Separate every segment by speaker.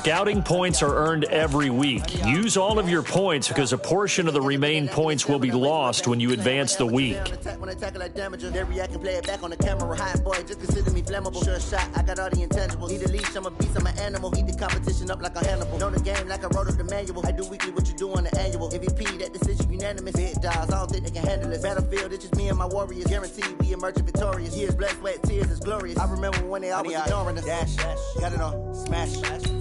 Speaker 1: scouting points are earned every week. Use all of your points because a portion of the remaining points will be lost when you advance the week.
Speaker 2: When I tackle like damager, every I can play it back on the camera. Hot boy, just consider me flammable. Sure shot, I got all the intangibles. Need a leash, I'm a beast, I'm an animal. Eat the competition up like a Hannibal. Know the game like I wrote up the manual. I do weekly what you do on the annual. MVP, that decision unanimous. Big dogs, I don't think they can handle it. Battlefield, it's just me and my warriors. Guaranteed we emerge victorious. Years, blood, sweat, tears, it's glorious. I remember when they always ignoring us. Dash, got it on, smash,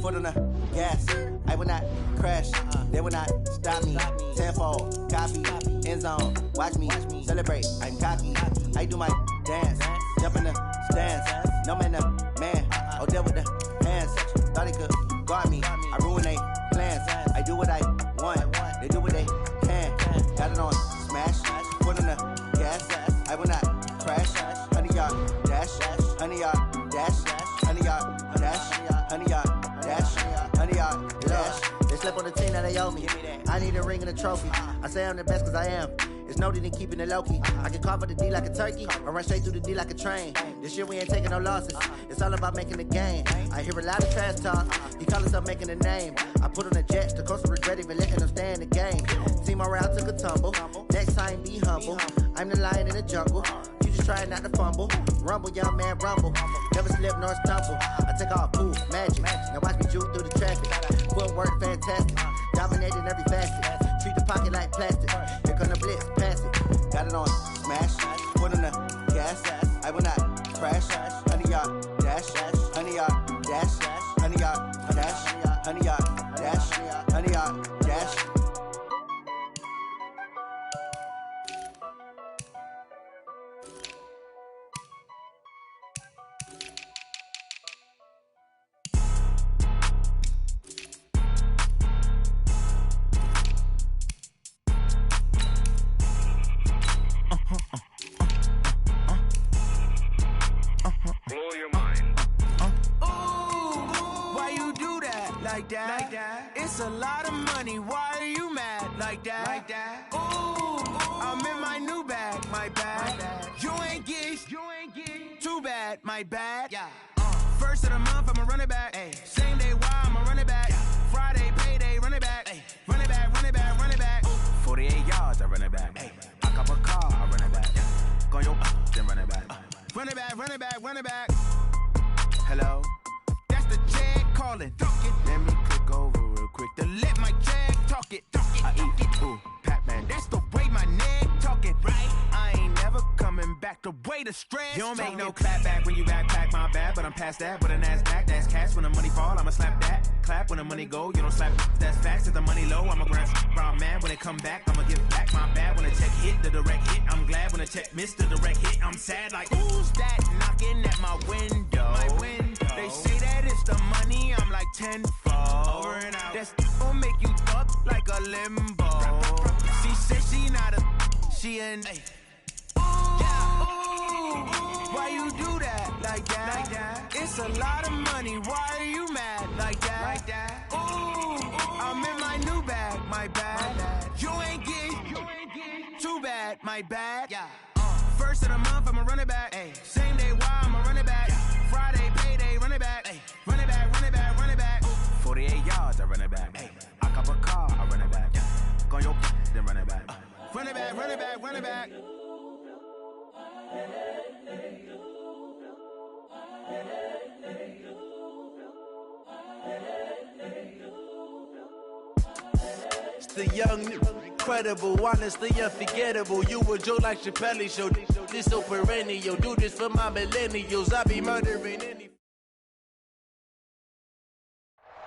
Speaker 2: foot on the gas. I will not crash, they will not stop me. Tenfold, copy, end zone, watch me celebrate. I'm cocky, I do my dance, jump in the stands. No man, man, oh there with the hands. Thought he could guard me, I ruin they plans. I do what I want, they do what they can. Got it on, smash, foot on the gas. I will not crash, 100-yard dash, 100-yard dash, 100-yard dash, 100-yard dash, 100-yard dash. They slept on the team that they owe me. I need a ring and a trophy. I say I'm the best cause I am. It's noted in keeping it low-key. I can carve up the D like a turkey or run straight through the D like a train. This year we ain't taking no losses. It's all about making the game. I hear a lot of trash talk. He call himself making a name. I put on the Jets. The coach will regret even letting them stay in the game. Team morale took a tumble. Next time be humble. I'm the lion in the jungle. You just try not to fumble. Rumble, young man, rumble. Never slip nor stumble. I take all poof, magic. Now watch me juke through the traffic. Footwork fantastic. Dominating every facet. Treat the pocket like plastic. Here come the blitz, pass it. Got it on, smash. Foot on the gas. I will not crash. 100-yard dash. 100-yard dash. 100-yard dash. 100-yard dash. 100-yard dash.
Speaker 3: Like that. It's a lot of money. Why are you mad like that? Ooh, I'm in my new bag, my bad. You ain't geese. Too bad, my bad. Yeah. First of the month, I'ma run it back. Ay. Same day, why I'ma run it back. Friday, payday, run it back. Ay. Run it back, run it back, run it back. 48 yards, I run it back. Ay. I cop a car, I run it back. Go your then run it back. Run it back, run it back, run it back. Hello? That's the jag calling. Let me click over real quick to let my jag talk it. I eat it, ooh, Pac-Man. That's the way my neck talking, right? I ain't never coming back the way the stress. You don't make no clap back when you backpack, my bad, but I'm past that. With an ass back, that's cash. When the money fall, I'ma slap that. Clap when the money go, you don't slap. That's facts. If the money low, I'ma grab brown man. When it come back, I'ma give back my bad. When the check hit, the direct hit. I'm glad when the check missed the direct hit. I'm sad like, who's that knocking at my window? They say that it's the money, I'm like tenfold. Over and out. That's gon' make you up like a limbo. She said she not a, she an. Ooh, why you do that like that? It's a lot of money, why are you mad like that? Ooh, I'm in my new bag, my bad. You ain't geek, too bad, my bad. Yeah. First of the month, I'ma run it back. Ay. Same day, why I'ma run it back. Friday, payday, run it back. Ay. Run it back, run it back, run it back. 48 yards, I run it back. Ay. I cop a car, I run it back. Go your then run it back. Run it back, run it back, run it back.
Speaker 4: It's the young, incredible, honestly unforgettable. You a joke like Chappelle Show. This so perennial. Do this for my millennials. I be murdering any.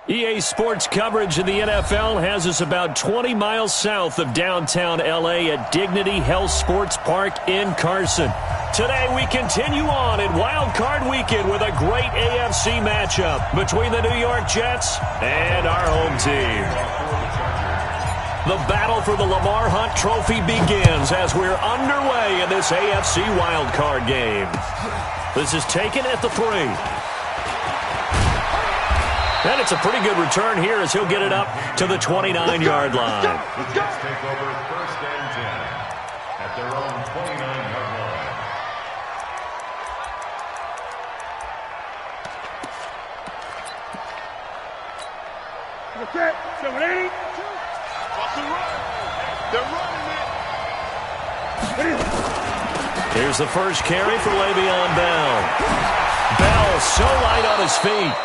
Speaker 1: EA Sports coverage of the NFL has us about 20 miles south of downtown L.A. at Dignity Health Sports Park in Carson. Today we continue on in Wild Card Weekend with a great AFC matchup between the New York Jets and our home team. The battle for the Lamar Hunt Trophy begins as we're underway in this AFC Wild Card game. This is taken at the 3. And it's a pretty good return here as he'll get it up to the 29-yard line.
Speaker 5: The Jets take over 1st and 10 at their own 29-yard line.
Speaker 1: Here's the first carry for Le'Veon Bell. Bell so light on his feet.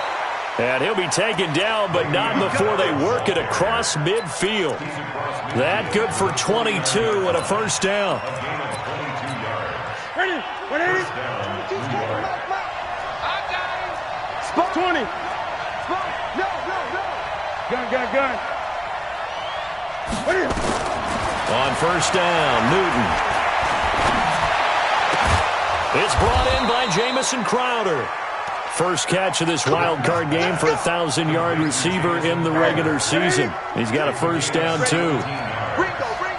Speaker 1: And he'll be taken down, but not before they work it across midfield. That good for 22 and a first down.
Speaker 6: Ready? Ready? Spot 20. Spot. No. Gun. Ready?
Speaker 1: On first down, Newton. It's brought in by Jamison Crowder. First catch of this wild card game for a 1,000-yard receiver in the regular season. He's got a first down, too.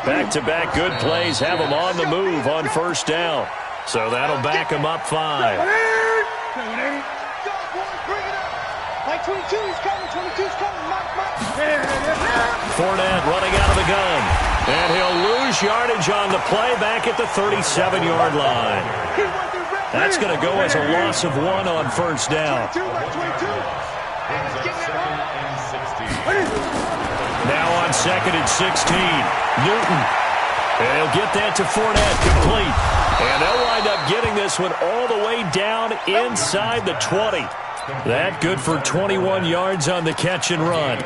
Speaker 1: Back-to-back good plays have him on the move on first down. So that'll back him up 5. Fournette running out of the gun. And he'll lose yardage on the play back at the 37-yard line. That's going to go as a loss of 1 on first down. Now on 2nd and 16, Newton. And he'll get that to Fournette, complete. And they'll wind up getting this one all the way down inside the 20. That good for 21 yards on the catch and run.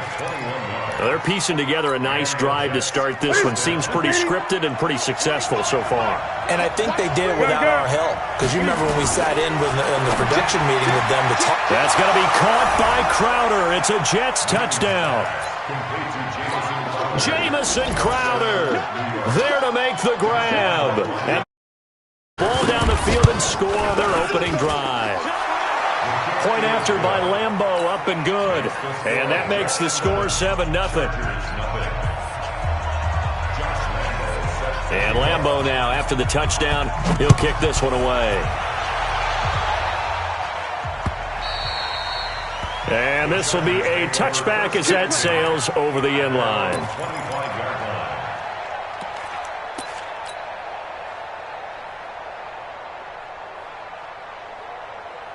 Speaker 1: They're piecing together a nice drive to start this one. Seems pretty scripted and pretty successful so far.
Speaker 7: And I think they did it without our help. Because you remember when we sat in the production meeting with them to talk.
Speaker 1: That's going to be caught by Crowder. It's a Jets touchdown. Jamison Crowder there to make the grab. And ball down the field and score on their opening drive. Point after by Lambeau, up and good. And that makes the score 7-0. And Lambeau now, after the touchdown, he'll kick this one away. And this will be a touchback as that sails over the end line.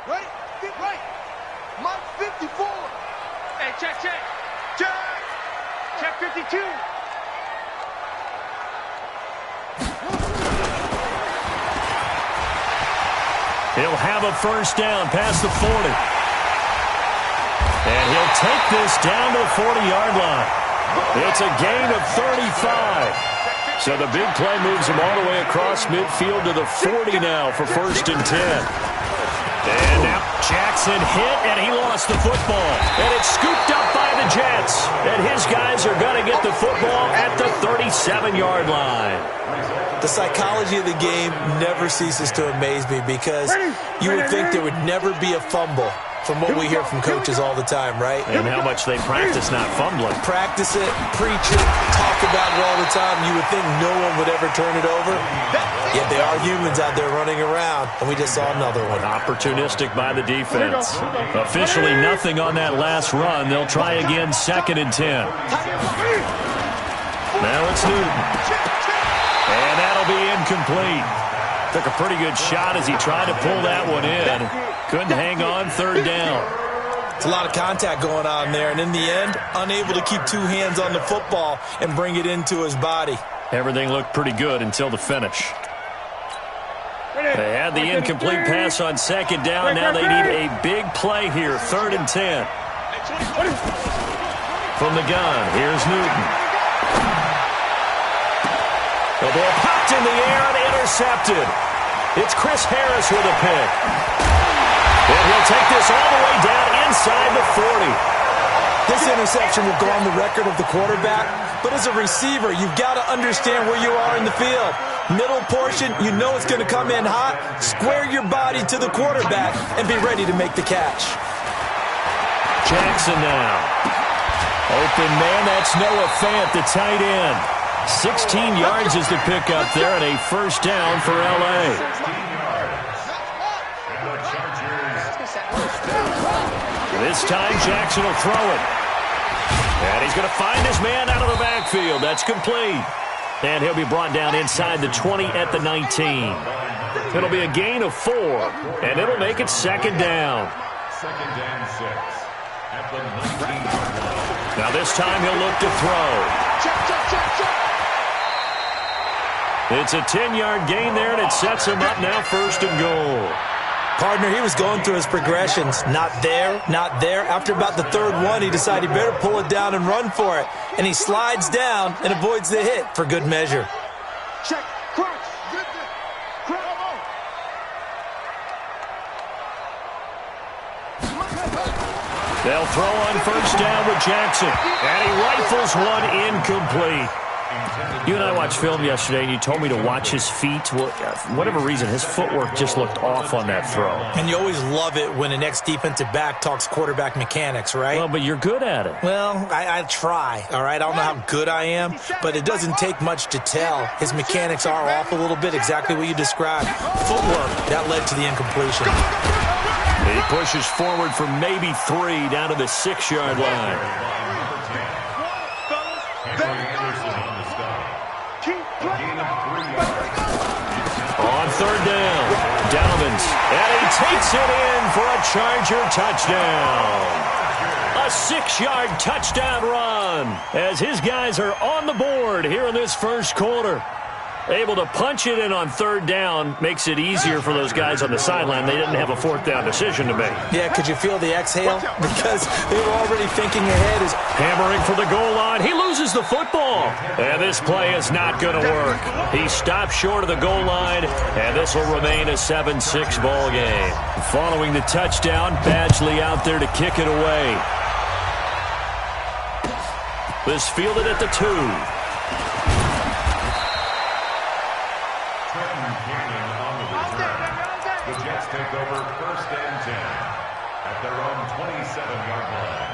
Speaker 6: Right, get right. Mark 54. Hey, check. Check 52.
Speaker 1: He'll have a first down past the 40. And he'll take this down to the 40-yard line. It's a gain of 35. So the big play moves him all the way across midfield to the 40 now for 1st and 10. And now Jackson hit, and he lost the football. And it's scooped up by the Jets. And his guys are going to get the football at the 37-yard line.
Speaker 7: The psychology of the game never ceases to amaze me because you would think there would never be a fumble from what we hear from coaches all the time, right?
Speaker 1: And how much they practice not fumbling.
Speaker 7: Practice it, preach it, talk about it all the time. You would think no one would ever turn it over. Yet they are humans out there running around, and we just saw another one.
Speaker 1: Opportunistic by the defense. Officially nothing on that last run. They'll try again 2nd and 10. Now it's Newton. And that'll be incomplete. Took a pretty good shot as he tried to pull that one in. Couldn't hang on 3rd down.
Speaker 7: It's a lot of contact going on there, and in the end, unable to keep 2 hands on the football and bring it into his body.
Speaker 1: Everything looked pretty good until the finish. They had the incomplete pass on 2nd down. Now they need a big play here, 3rd and 10. From the gun, here's Newton. The ball popped in the air and intercepted. It's Chris Harris with a pick. And he'll take this all the way down inside the 40.
Speaker 7: This interception will go on the record of the quarterback, but as a receiver, you've got to understand where you are in the field. Middle portion, you know it's going to come in hot. Square your body to the quarterback and be ready to make the catch.
Speaker 1: Jackson now. Open man, that's Noah Fant, the tight end. 16 yards is the pickup there, and a first down for L.A. This time Jackson will throw it. And he's going to find his man out of the backfield. That's complete. And he'll be brought down inside the 20 at the 19. It'll be a gain of 4, and it'll make it 2nd down.
Speaker 5: 2nd and 6 at the 19-yard line.
Speaker 1: Now this time he'll look to throw.
Speaker 6: Check.
Speaker 1: It's a 10-yard gain there, and it sets him up now 1st and goal.
Speaker 7: Partner, he was going through his progressions. Not there, not there. After about the 3rd one, he decided he better pull it down and run for it. And he slides down and avoids the hit for good measure.
Speaker 6: Check. Crunch.
Speaker 1: They'll throw on 1st down with Jackson. And he rifles one incomplete. You and I watched film yesterday, and you told me to watch his feet. Well, for whatever reason, his footwork just looked off on that throw.
Speaker 7: And you always love it when an ex-defensive back talks quarterback mechanics, right?
Speaker 1: Well, but you're good at it.
Speaker 7: Well, I try, all right? I don't know how good I am, but it doesn't take much to tell. His mechanics are off a little bit, exactly what you described. Footwork, that led to the incompletion.
Speaker 1: He pushes forward for maybe 3 down to the 6-yard line. On 3rd down, Dalvins, and he takes it in for a Charger touchdown. A 6-yard touchdown run as his guys are on the board here in this 1st quarter. Able to punch it in on 3rd down makes it easier for those guys on the sideline. They didn't have a 4th down decision to make.
Speaker 7: Yeah, could you feel the exhale? Because they were already thinking ahead.
Speaker 1: Hammering for the goal line. He loses the football. And this play is not going to work. He stopped short of the goal line, and this will remain a 7-6 ball game. Following the touchdown, Badgley out there to kick it away. This fielded at the 2.
Speaker 5: The Jets take over 1st and 10 at their own 27-yard line.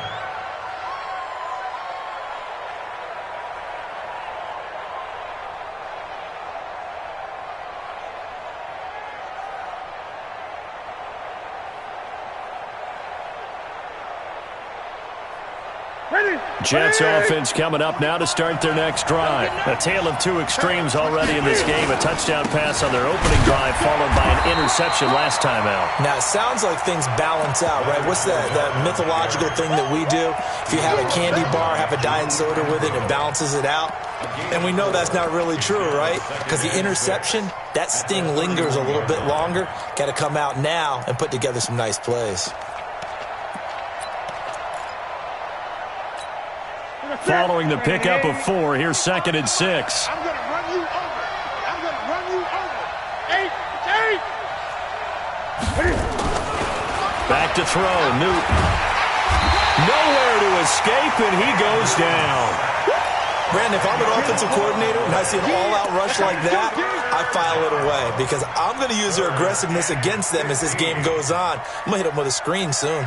Speaker 1: Jets offense coming up now to start their next drive. A tale of 2 extremes already in this game. A touchdown pass on their opening drive followed by an interception last time out.
Speaker 7: Now, it sounds like things balance out, right? What's that mythological thing that we do? If you have a candy bar, have a diet soda with it, it balances it out. And we know that's not really true, right? Because the interception, that sting lingers a little bit longer. Got to come out now and put together some nice plays.
Speaker 1: Following the pickup of 4, here's 2nd and 6.
Speaker 6: I'm going to run you over. I'm going to run you over. 8.
Speaker 1: Back to throw, Newton. Nowhere to escape, and he goes down.
Speaker 7: Brandon, if I'm an offensive coordinator and I see an all-out rush like that, I file it away because I'm going to use their aggressiveness against them as this game goes on. I'm going to hit them with a screen soon.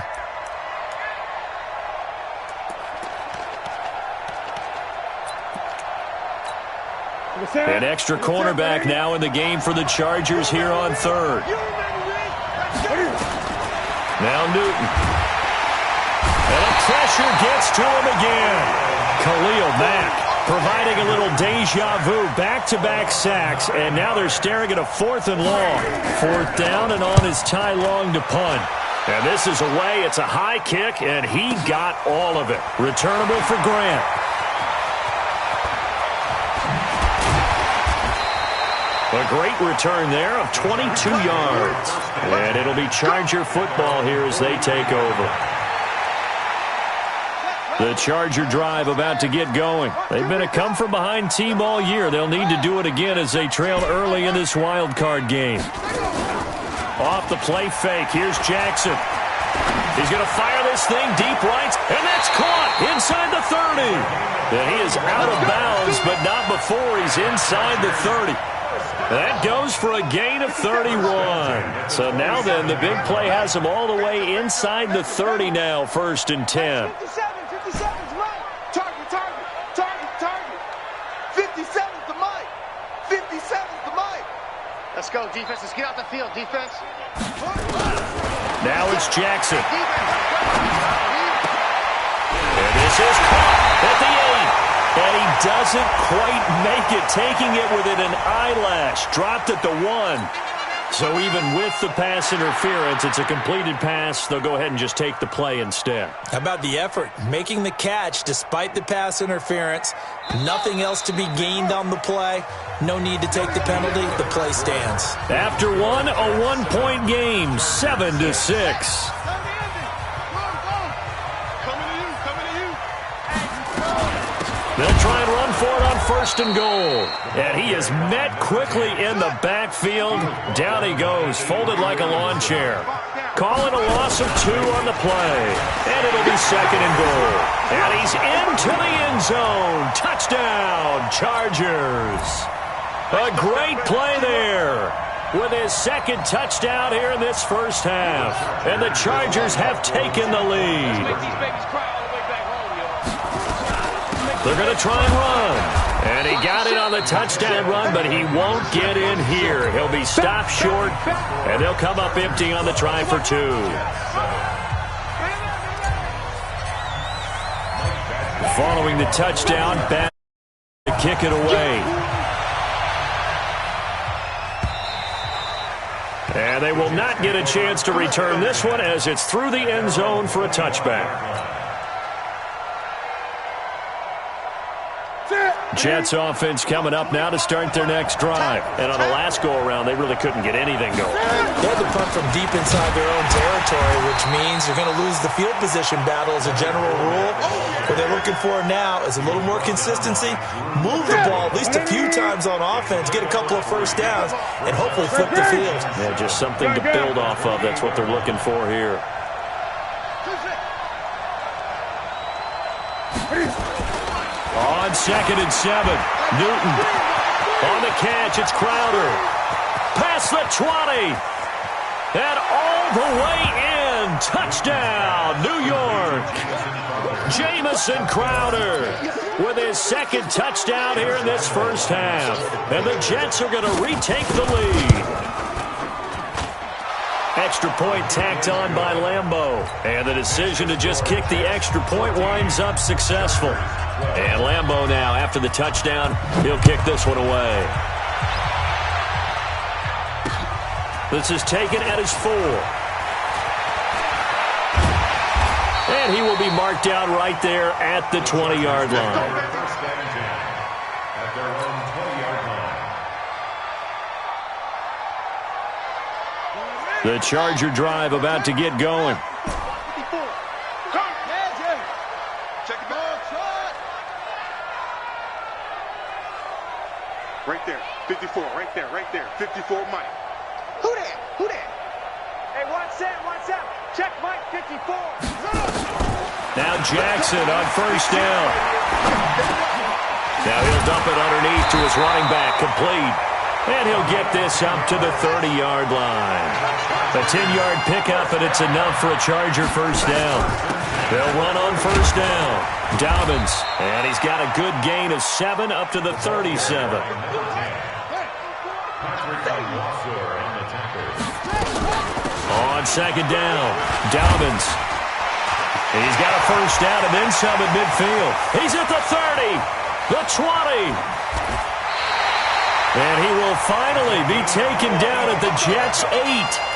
Speaker 1: An extra cornerback now in the game for the Chargers here on 3rd. Now Newton. And the pressure gets to him again. Khalil Mack providing a little deja vu. Back-to-back sacks, and now they're staring at a 4th and long. 4th down, and on is Ty Long to punt. And this is away. It's a high kick, and he got all of it. Returnable for Grant. A great return there of 22 yards. And it'll be Charger football here as they take over. The Charger drive about to get going. They've been a come-from-behind team all year. They'll need to do it again as they trail early in this wild card game. Off the play fake, here's Jackson. He's going to fire this thing deep right, and that's caught inside the 30. And he is out of bounds, but not before he's inside the 30. That goes for a gain of 31. So now then, the big play has him all the way inside the 30 now, 1st and 10.
Speaker 6: 57's right. Target. 57's the mic. 57's the mic.
Speaker 8: Let's go, defense. Let's get out the field, defense.
Speaker 1: Now it's Jackson. And this is caught at the 8. And he doesn't quite make it, taking it within an eyelash. Dropped at the 1. So even with the pass interference, it's a completed pass. They'll go ahead and just take the play instead.
Speaker 7: How about the effort? Making the catch despite the pass interference. Nothing else to be gained on the play. No need to take the penalty. The play stands.
Speaker 1: After one, a one-point game, 7-6. They'll try and run for it on 1st and goal. And he is met quickly in the backfield. Down he goes, folded like a lawn chair. Calling a loss of 2 on the play. And it'll be 2nd and goal. And he's into the end zone. Touchdown, Chargers. A great play there with his 2nd touchdown here in this first half. And the Chargers have taken the lead. They're going to try and run. And he got it on the touchdown run, but he won't get in here. He'll be stopped short, and they'll come up empty on the try for 2. Following the touchdown, back to kick it away. And they will not get a chance to return this one as it's through the end zone for a touchback. Jets offense coming up now to start their next drive. And on the last go-around, they really couldn't get anything going.
Speaker 7: They had to punt from deep inside their own territory, which means you're going to lose the field position battle as a general rule. What they're looking for now is a little more consistency, move the ball at least a few times on offense, get a couple of first downs, and hopefully flip the field.
Speaker 1: Yeah, just something to build off of. That's what they're looking for here. On 2nd and 7, Newton. On the catch, it's Crowder. Past the 20. And all the way in. Touchdown, New York. Jamison Crowder with his 2nd touchdown here in this first half. And the Jets are going to retake the lead. Extra point tacked on by Lambeau. And the decision to just kick the extra point winds up successful. And Lambeau now, after the touchdown, he'll kick this one away. This is taken at his 4. And he will be marked down right there at the 20-yard line.
Speaker 5: At their own 20-yard line.
Speaker 1: The Charger drive about to get going.
Speaker 6: Right there, 54, right there, 54, Mike.
Speaker 8: Who that? Hey, watch that. Check Mike, 54.
Speaker 1: Now Jackson on 1st down. Now he'll dump it underneath to his running back, complete. And he'll get this up to the 30-yard line. A 10-yard pickup, and it's enough for a Charger first down. They'll run on 1st down. Dobbins, and he's got a good gain of 7 up to the 37. On 2nd down, Dobbins. He's got a first down and then some at midfield. He's at the 30, the 20. And he will finally be taken down at the Jets' 8.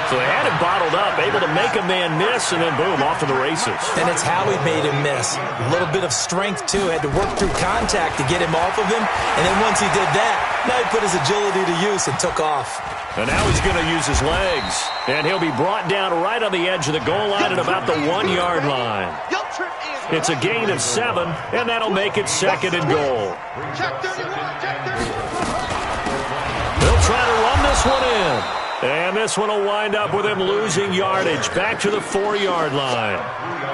Speaker 1: So they had him bottled up, able to make a man miss, and then boom, off to the races.
Speaker 7: And it's how he made him miss. A little bit of strength, too. Had to work through contact to get him off of him. And then once he did that, now he put his agility to use and took off.
Speaker 1: And now he's going to use his legs. And he'll be brought down right on the edge of the goal line at about the 1-yard line. It's a gain of 7, and that'll make it 2nd and goal. They'll try to run this one in. And this one will wind up with him losing yardage back to the 4-yard line.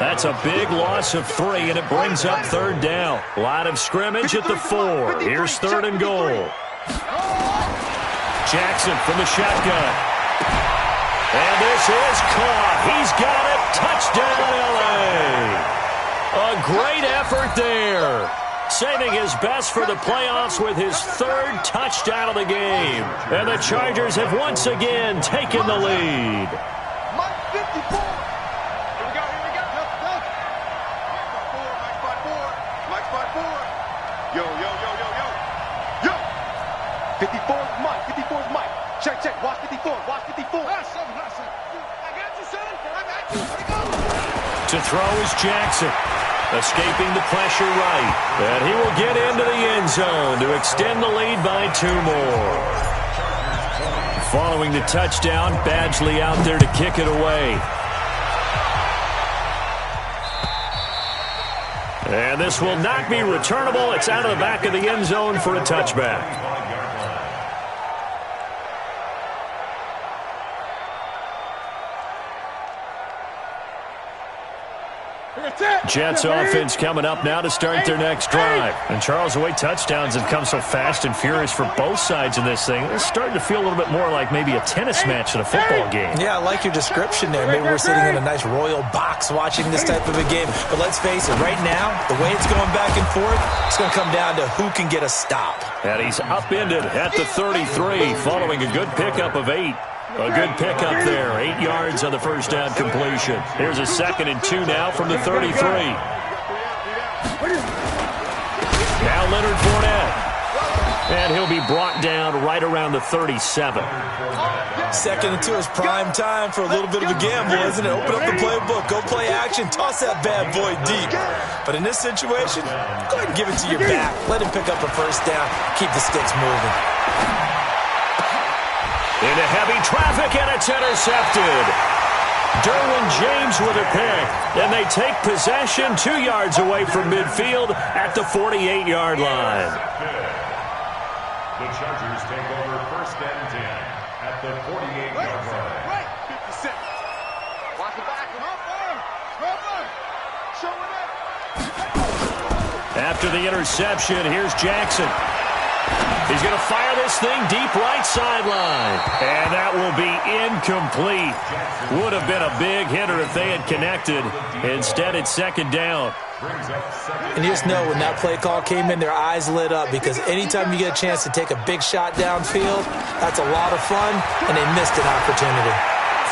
Speaker 1: That's a big loss of 3, and it brings up 3rd down. Line of scrimmage at the 4. Here's 3rd and goal. Jackson from the shotgun. And this is caught. He's got it. Touchdown, L.A. A great effort there. Saving his best for the playoffs with his 3rd touchdown of the game. And the Chargers have once again taken the lead.
Speaker 6: Mike 54. Here we go. Mike 54. Yo. 54 is Mike. Check. Watch Watch 54. Watch 54. I got you, son. I got you.
Speaker 1: To throw is Jackson. Escaping the pressure right. And he will get into the end zone to extend the lead by 2 more. Following the touchdown, Badgley out there to kick it away. And this will not be returnable. It's out of the back of the end zone for a touchback. Jets offense coming up now to start their next drive. And Charles, the way touchdowns have come so fast and furious for both sides in this thing, it's starting to feel a little bit more like maybe a tennis match than a football game.
Speaker 7: Yeah, I like your description there. Maybe we're sitting in a nice royal box watching this type of a game. But let's face it, right now, the way it's going back and forth, it's going to come down to who can get a stop.
Speaker 1: And he's upended at the 33 following a good pickup of 8. A good pickup there. 8 yards on the first down completion. Here's a 2nd and 2 now from the 33. Now Leonard Fournette. And he'll be brought down right around the 37.
Speaker 7: 2nd and 2 is prime time for a little bit of a gamble, isn't it? Open up the playbook. Go play action. Toss that bad boy deep. But in this situation, go ahead and give it to your back. Let him pick up a first down. Keep the sticks moving.
Speaker 1: Into heavy traffic, and it's intercepted. Derwin James with a pick, and they take possession 2 yards away from midfield at the 48-yard line.
Speaker 5: The Chargers take over 1st and 10 at the 48-yard line.
Speaker 6: Right. 56. Watch the back. Come on. Show it up.
Speaker 1: After the interception, here's Jackson. He's going to fire this thing deep right sideline. And that will be incomplete. Would have been a big hitter if they had connected. Instead, it's 2nd down.
Speaker 7: And you just know when that play call came in, their eyes lit up because anytime you get a chance to take a big shot downfield, that's a lot of fun, and they missed an opportunity.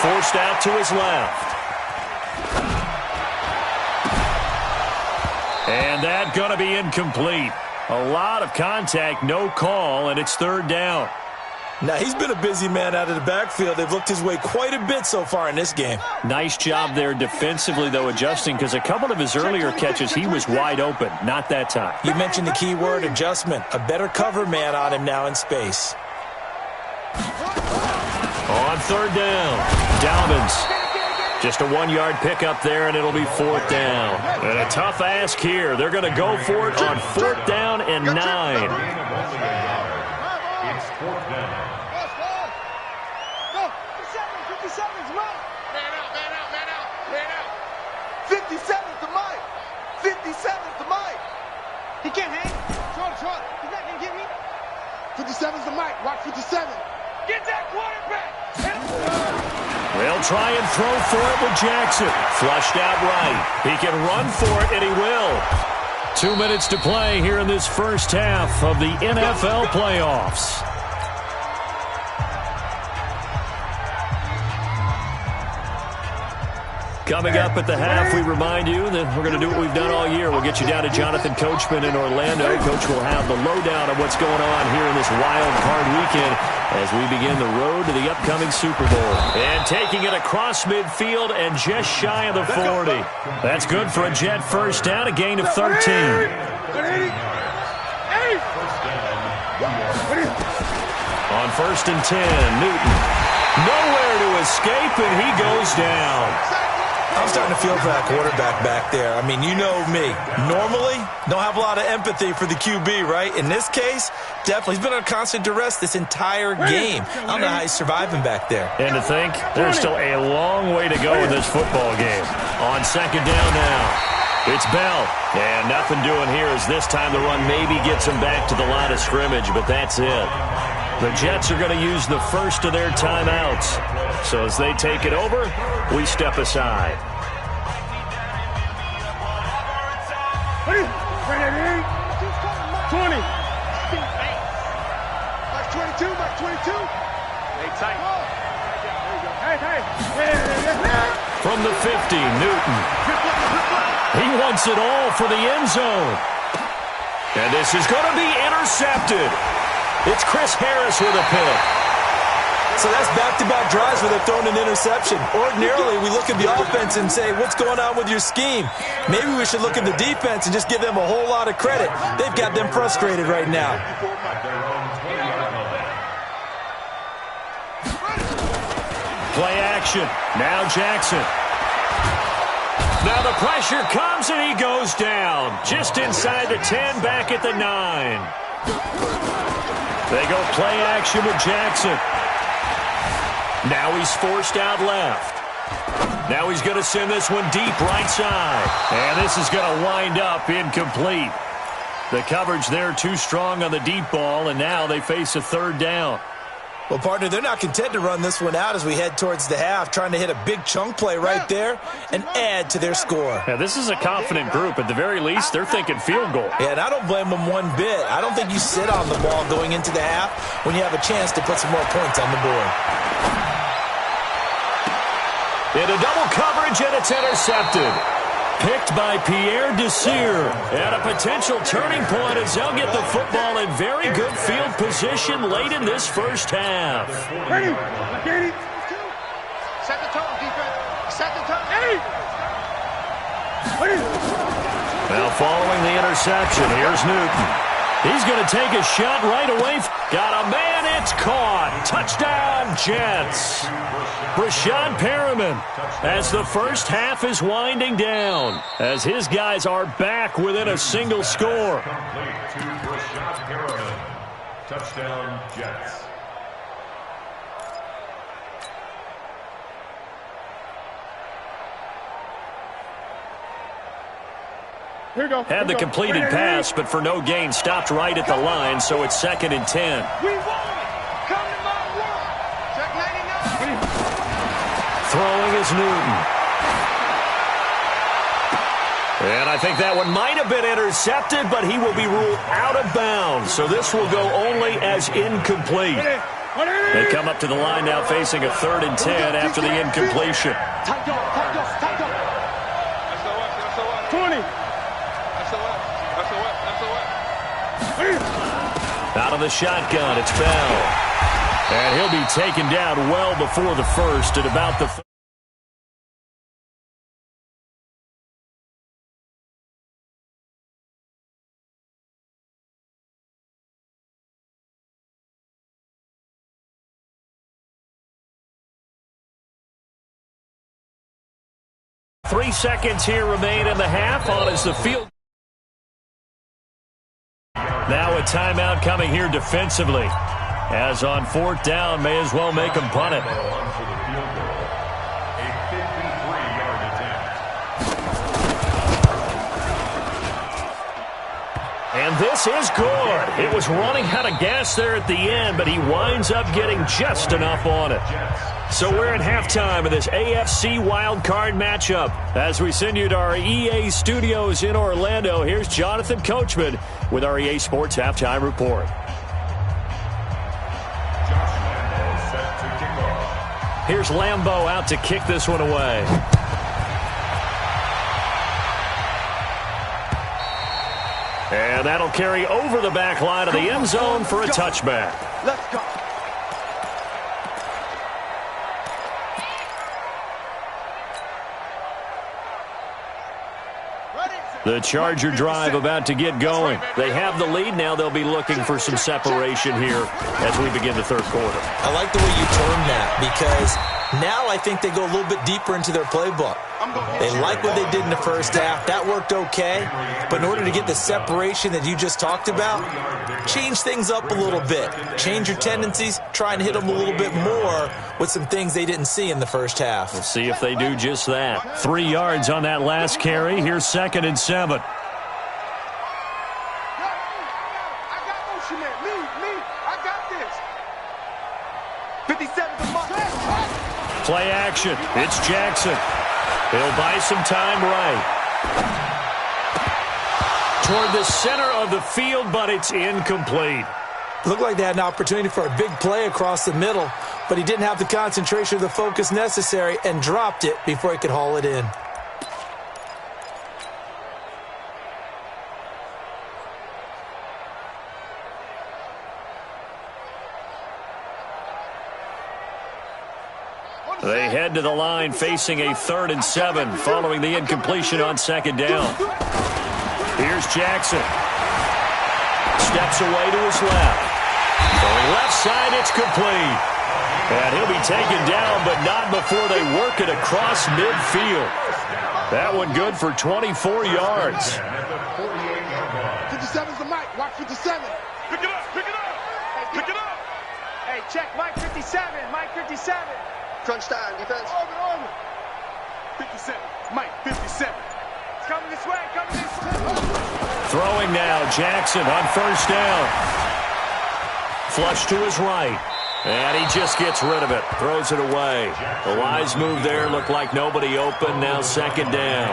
Speaker 1: Forced out to his left. And that's going to be incomplete. A lot of contact, no call, and it's 3rd down.
Speaker 7: Now, he's been a busy man out of the backfield. They've looked his way quite a bit so far in this game.
Speaker 1: Nice job there defensively, though, adjusting, because a couple of his earlier catches, he was wide open. Not that time.
Speaker 7: You mentioned the key word, adjustment. A better cover man on him now in space.
Speaker 1: On 3rd down, Dobbins. Just a 1-yard pickup there, and it'll be 4th down. And a tough ask here. They're going to go for it on 4th down and 9.
Speaker 5: It's 4th down.
Speaker 6: Go. 57's right. Man out. 57's the mic. 57's the mic. He can't hang. Short. He's not going to get me. 57's the mic. Watch 57. Get that quarterback.
Speaker 1: They'll try and throw for it with Jackson. Flushed out right. He can run for it, and he will. 2 minutes to play here in this first half of the NFL playoffs. Coming up at the half, we remind you that we're going to do what we've done all year. We'll get you down to Jonathan Coachman in Orlando. Coach will have the lowdown of what's going on here in this wild card weekend as we begin the road to the upcoming Super Bowl. And taking it across midfield and just shy of the 40. That's good for a Jet first down, a gain of 13. On 1st and 10, Newton. Nowhere to escape, and he goes down.
Speaker 7: I'm starting to feel for that quarterback back there. I mean, you know me. Normally, don't have a lot of empathy for the QB, right? In this case, definitely. He's been under constant duress this entire game. I don't know how he's surviving back there.
Speaker 1: And to think, there's still a long way to go in this football game. On 2nd down now, it's Bell. And nothing doing here as this time the run maybe gets him back to the line of scrimmage, but that's it. The Jets are going to use the first of their timeouts. So as they take it over, we step aside. From the 50, Newton. He wants it all for the end zone. And this is going to be intercepted. It's Chris Harris with a pick.
Speaker 7: So that's back-to-back drives where they're throwing an interception. Ordinarily, we look at the offense and say, what's going on with your scheme? Maybe we should look at the defense and just give them a whole lot of credit. They've got them frustrated right now.
Speaker 1: Play action. Now Jackson. Now the pressure comes and he goes down. Just inside the 10, back at the 9. They go play action with Jackson. Now he's forced out left. Now he's going to send this one deep right side. And this is going to wind up incomplete. The coverage there too strong on the deep ball, and now they face a third down.
Speaker 7: Well, partner, they're not content to run this one out as we head towards the half, trying to hit a big chunk play right there and add to their score.
Speaker 1: Yeah, this is a confident group. At the very least, they're thinking field goal.
Speaker 7: Yeah, and I don't blame them one bit. I don't think you sit on the ball going into the half when you have a chance to put some more points on the board.
Speaker 1: Into double coverage, and it's intercepted. Picked by Pierre Desir. And a potential turning point as they'll get the football in very good field position late in this first half.
Speaker 8: Ready? Ready? Set the tone, defense. Set the tone. Ready?
Speaker 1: Now following the interception, here's Newton. He's going to take a shot right away. Got a man, it's caught. Touchdown, Jets. Brashad Perriman as the first half is winding down, as his guys are back within a single score.
Speaker 5: Complete to Brashad Perriman. Touchdown, Jets.
Speaker 1: Had the completed pass, but for no gain, stopped right at the line, so it's 2nd and 10.
Speaker 8: We won it. Come to my world. Check 99.
Speaker 1: Throwing is Newton. And I think that one might have been intercepted, but he will be ruled out of bounds. So this will go only as incomplete. They come up to the line now facing a 3rd and 10 after the incompletion.
Speaker 8: Tight dog, tight dog, tight dog. 20.
Speaker 1: Out of the shotgun, it's Bell. And he'll be taken down well before the first at about the 3 seconds here remain in the half on as the field. Now a timeout coming here defensively. As on 4th down, may as well make them punt it.
Speaker 5: A 53-yard attempt.
Speaker 1: And this is good. It was running out of gas there at the end, but he winds up getting just enough on it. So we're at halftime of this AFC wildcard matchup. As we send you to our EA studios in Orlando, here's Jonathan Coachman with our EA Sports Halftime Report. Here's Lambeau out to kick this one away. And that'll carry over the back line of the end zone for a touchback.
Speaker 8: Let's go.
Speaker 1: The Charger drive about to get going. They have the lead. Now they'll be looking for some separation here as we begin the third quarter.
Speaker 7: I like the way you termed that, because now I think they go a little bit deeper into their playbook. They like what they did in the first half. That worked okay. But in order to get the separation that you just talked about, change things up a little bit. Change your tendencies. Try and hit them a little bit more with some things they didn't see in the first half.
Speaker 1: We'll see if they do just that. 3 yards on that last carry. Here's 2nd and 7.
Speaker 8: I got motion man. Me. I got this. 57 to mark.
Speaker 1: Play action. It's Jackson. He'll buy some time right. Toward the center of the field, but it's incomplete.
Speaker 7: Looked like they had an opportunity for a big play across the middle, but he didn't have the concentration or the focus necessary and dropped it before he could haul it in.
Speaker 1: They head to the line facing a 3rd and 7 following the incompletion on 2nd down. Here's Jackson. Steps away to his left. Going left side, it's complete. And he'll be taken down, but not before they work it across midfield. That one good for 24 yards.
Speaker 6: 57's the mic. Watch 57. Pick it up. Pick it up. Pick it up.
Speaker 8: Hey, check Mike 57. Mike 57.
Speaker 2: Crunch time, defense.
Speaker 6: Orbit. 57. Mike 57.
Speaker 8: It's coming this way. Coming this way.
Speaker 1: Throwing now, Jackson on 1st down. Flush to his right. And he just gets rid of it. Throws it away. The wise move there. Looked like nobody open. Now 2nd down.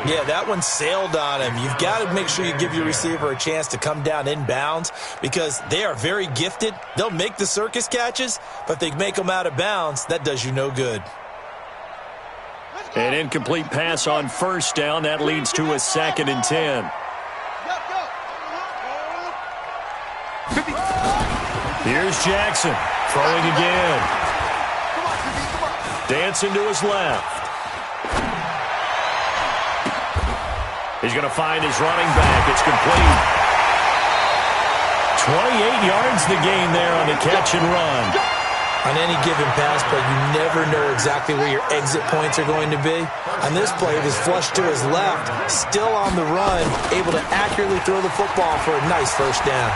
Speaker 7: Yeah, that one sailed on him. You've got to make sure you give your receiver a chance to come down inbounds because they are very gifted. They'll make the circus catches, but if they make them out of bounds, that does you no good.
Speaker 1: An incomplete pass on 1st down. That leads to a 2nd and 10. Here's Jackson. Throwing again. Dancing to his left. He's going to find his running back. It's complete. 28 yards the gain there on the catch and run.
Speaker 7: On any given pass play, you never know exactly where your exit points are going to be. On this play, it was flushed to his left, still on the run, able to accurately throw the football for a nice 1st down.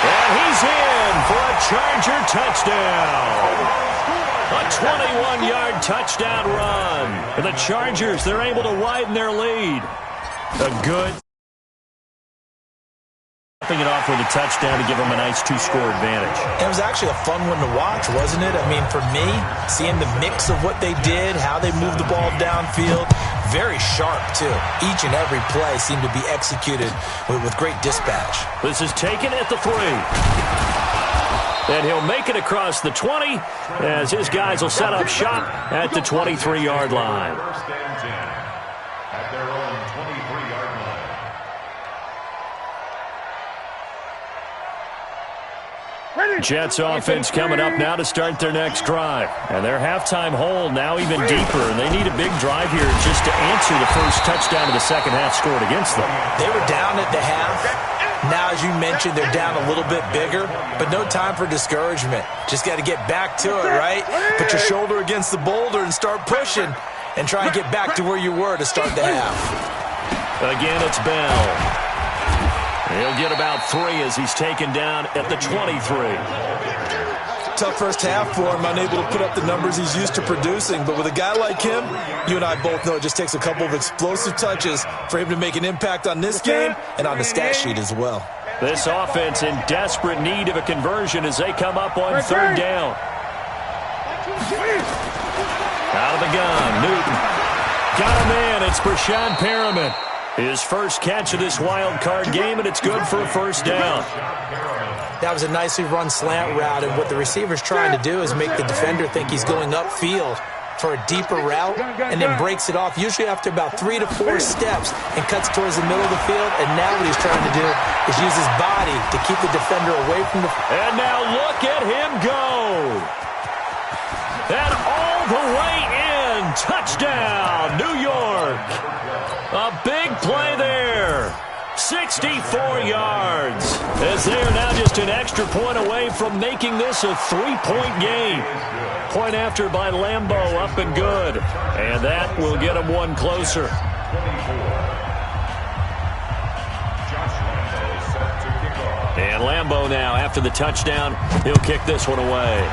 Speaker 1: And he's in for a Charger touchdown. A 21-yard touchdown run. And the Chargers, they're able to widen their lead. A good Topping it off with a touchdown to give them a nice 2-score advantage.
Speaker 7: It was actually a fun one to watch, wasn't it? I mean, for me, seeing the mix of what they did, how they moved the ball downfield, very sharp, too. Each and every play seemed to be executed with great dispatch.
Speaker 1: This is taken at the 3. And he'll make it across the 20 as his guys will set up shop at the 23-yard line.
Speaker 5: First and 10 at their own 23-yard line.
Speaker 1: Jets offense coming up now to start their next drive. And their halftime hole now even deeper. And they need a big drive here just to answer the first touchdown of the second half scored against them.
Speaker 7: They were down at the half. Now, as you mentioned, they're down a little bit bigger, but no time for discouragement. Just got to get back to it, right? Put your shoulder against the boulder and start pushing and try and get back to where you were to start the half.
Speaker 1: Again, it's Bell. He'll get about 3 as he's taken down at the 23.
Speaker 7: Tough first half for him, unable to put up the numbers he's used to producing. But with a guy like him, you and I both know it just takes a couple of explosive touches for him to make an impact on this game and on the stat sheet as well.
Speaker 1: This offense in desperate need of a conversion as they come up on 3rd down. Out of the gun, Newton. Got him in. It's Brashad Perriman. His first catch of this wild card game, and it's good for a first down.
Speaker 7: That was a nicely run slant route, and what the receiver's trying to do is make the defender think he's going upfield for a deeper route, and then breaks it off, usually after about 3 to 4 steps, and cuts towards the middle of the field. And now what he's trying to do is use his body to keep the defender away from the...
Speaker 1: And now look at him go! And all the way in! Touchdown, New York! A big play there. 64 yards. As they are now just an extra point away from making this a 3-point game. Point after by Lambeau, up and good. And that will get them one closer. And Lambeau now, after the touchdown, he'll kick this one away.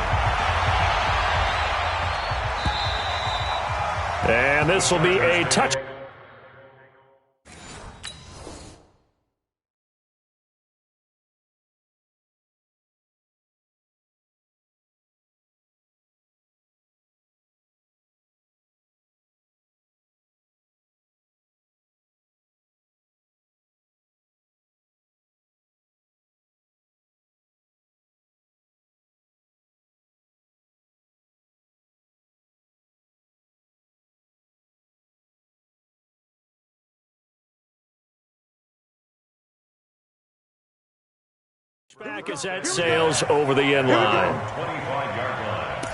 Speaker 1: And this will be a touch. Back as that sails over the end line.
Speaker 5: 25-yard line.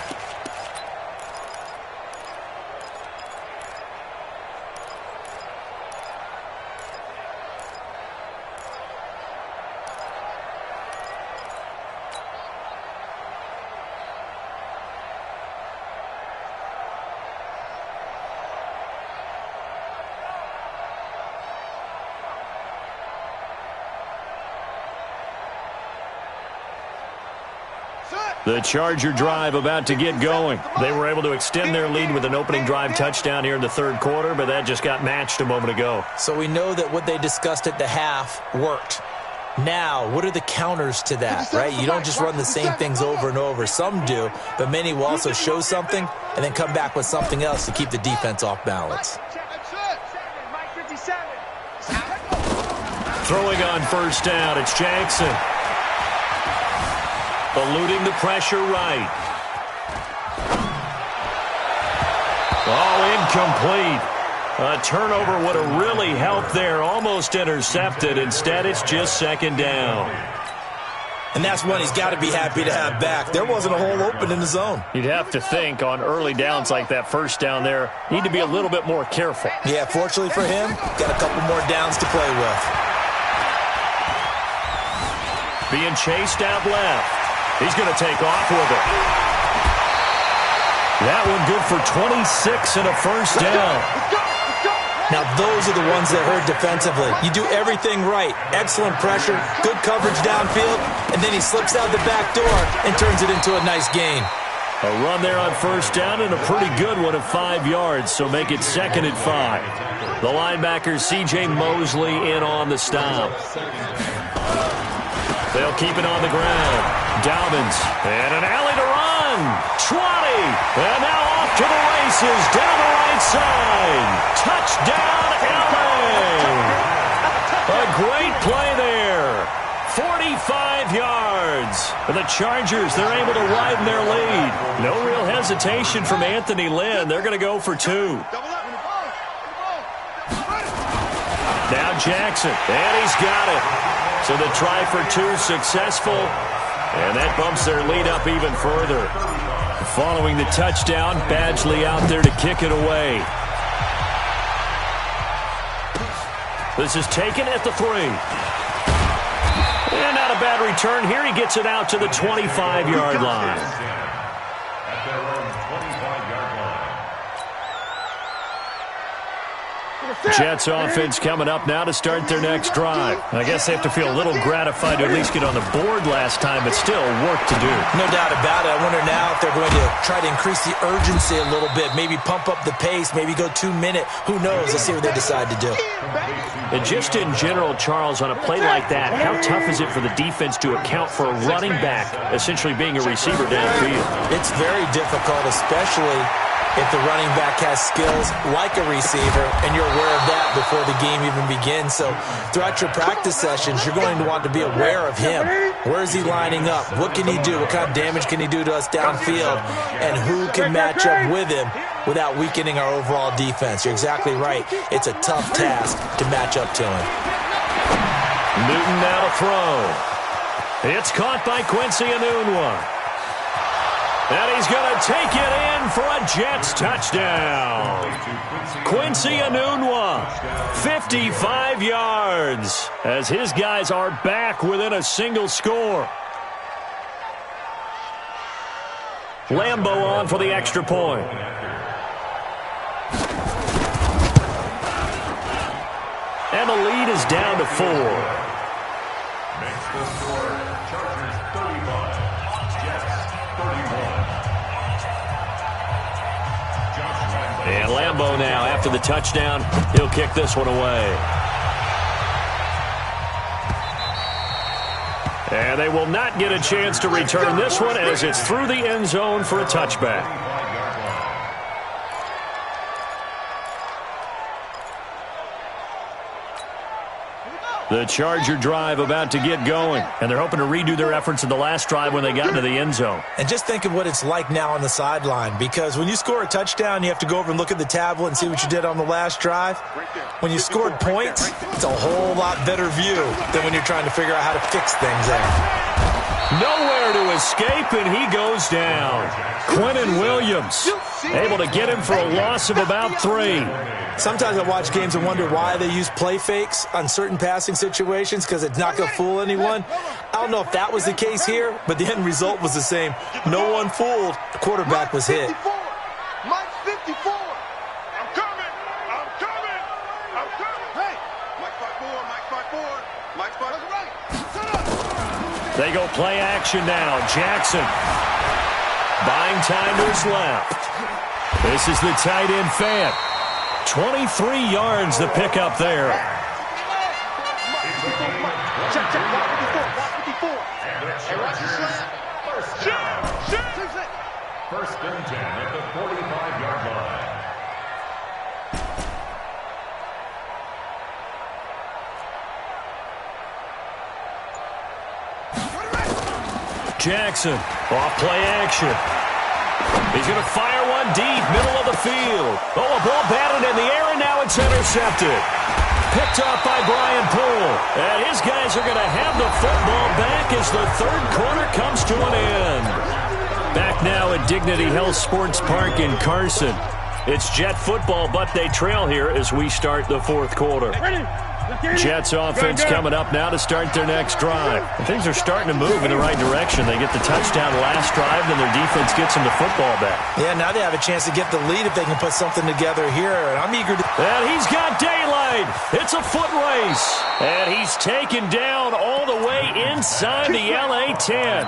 Speaker 1: The Charger drive about to get going. They were able to extend their lead with an opening drive touchdown here in the third quarter, but that just got matched a moment ago.
Speaker 7: So we know that what they discussed at the half worked. Now, what are the counters to that, right? You don't just run the same things over and over. Some do, but many will also show something and then come back with something else to keep the defense off balance.
Speaker 1: Throwing on first down, it's Jackson. Eluding the pressure right. Oh, incomplete. A turnover would have really helped there. Almost intercepted. Instead, it's just second down.
Speaker 7: And that's one he's got to be happy to have back. There wasn't a hole open in the zone.
Speaker 1: You'd have to think on early downs like that first down there, need to be a little bit more careful.
Speaker 7: Yeah, fortunately for him, got a couple more downs to play with.
Speaker 1: Being chased out left. He's going to take off with it. That one good for 26 and a first down.
Speaker 7: Now, those are the ones that hurt defensively. You do everything right. Excellent pressure, good coverage downfield, and then he slips out the back door and turns it into a nice gain.
Speaker 1: A run there on first down and a pretty good one of 5 yards, so make it second and 5. The linebacker, C.J. Mosley, in on the stop. They'll keep it on the ground. Dobbins, and an alley to run. 20, and now off to the races down the right side. Touchdown, LA. A great play there. 45 yards. And the Chargers, they're able to widen their lead. No real hesitation from Anthony Lynn. They're going to go for 2. Now Jackson, and he's got it. So the try for 2 successful, and that bumps their lead up even further. Following the touchdown, Badgley out there to kick it away. This is taken at the 3. And not a bad return here. He gets it out to the 25-yard line.
Speaker 5: At their own 25-yard line.
Speaker 1: Jets offense coming up now to start their next drive. I guess they have to feel a little gratified to at least get on the board last time, but still work to do.
Speaker 7: No doubt about it. I wonder now if they're going to try to increase the urgency a little bit, maybe pump up the pace, maybe go 2-minute. Who knows? Let's see what they decide to do.
Speaker 1: And just in general, Charles, on a play like that, how tough is it for the defense to account for a running back essentially being a receiver downfield?
Speaker 7: It's very difficult, especially if the running back has skills like a receiver, and you're aware of that before the game even begins. So throughout your practice sessions, you're going to want to be aware of him. Where is he lining up? What can he do? What kind of damage can he do to us downfield? And who can match up with him without weakening our overall defense? You're exactly right. It's a tough task to match up to him.
Speaker 1: Newton now to throw. It's caught by Quincy Enunwa. And he's going to take it in for a Jets touchdown. Quincy Enunwa, 55 yards, as his guys are back within a single score. Lambo on for the extra point. And the lead is down to 4.
Speaker 5: Makes the score Chargers 35, Jets 31.
Speaker 1: And Lambo now, after the touchdown, he'll kick this one away. And they will not get a chance to return this one as it's through the end zone for a touchback. The Charger drive about to get going, and they're hoping to redo their efforts in the last drive when they got into the end zone.
Speaker 7: And just think of what it's like now on the sideline, because when you score a touchdown, you have to go over and look at the tablet and see what you did on the last drive. When you scored points, it's a whole lot better view than when you're trying to figure out how to fix things there.
Speaker 1: Nowhere to escape, and he goes down. Quentin Williams able to get him for a loss of about 3.
Speaker 7: Sometimes I watch games and wonder why they use play fakes on certain passing situations, because it's not going to fool anyone. I don't know if that was the case here, but the end result was the same. No one fooled. The quarterback was hit.
Speaker 6: Mike 54. I'm coming. I'm coming. I'm coming. Hey, Mike 54. Mike 54. Mike 54. Right. Set up.
Speaker 1: They go play action now. Jackson playing time to his left. This is the tight end Fant. 23 yards the pickup there.
Speaker 6: Check, check, watch 54. Hey, watch the slant.
Speaker 5: First and 10 at the 45-yard line.
Speaker 1: Jackson, off play action. He's going to fire one deep, middle of the field. Oh, a ball batted in the air, and now it's intercepted. Picked off by Brian Poole. And his guys are going to have the football back as the third quarter comes to an end. Back now at Dignity Health Sports Park in Carson. It's Jet football, but they trail here as we start the fourth quarter. Jets offense coming up now to start their next drive. And things are starting to move in the right direction. They get the touchdown last drive, and their defense gets them the football back.
Speaker 7: Yeah, now they have a chance to get the lead if they can put something together here. And I'm eager to...
Speaker 1: And he's got daylight. It's a foot race. And he's taken down all the way inside the LA 10.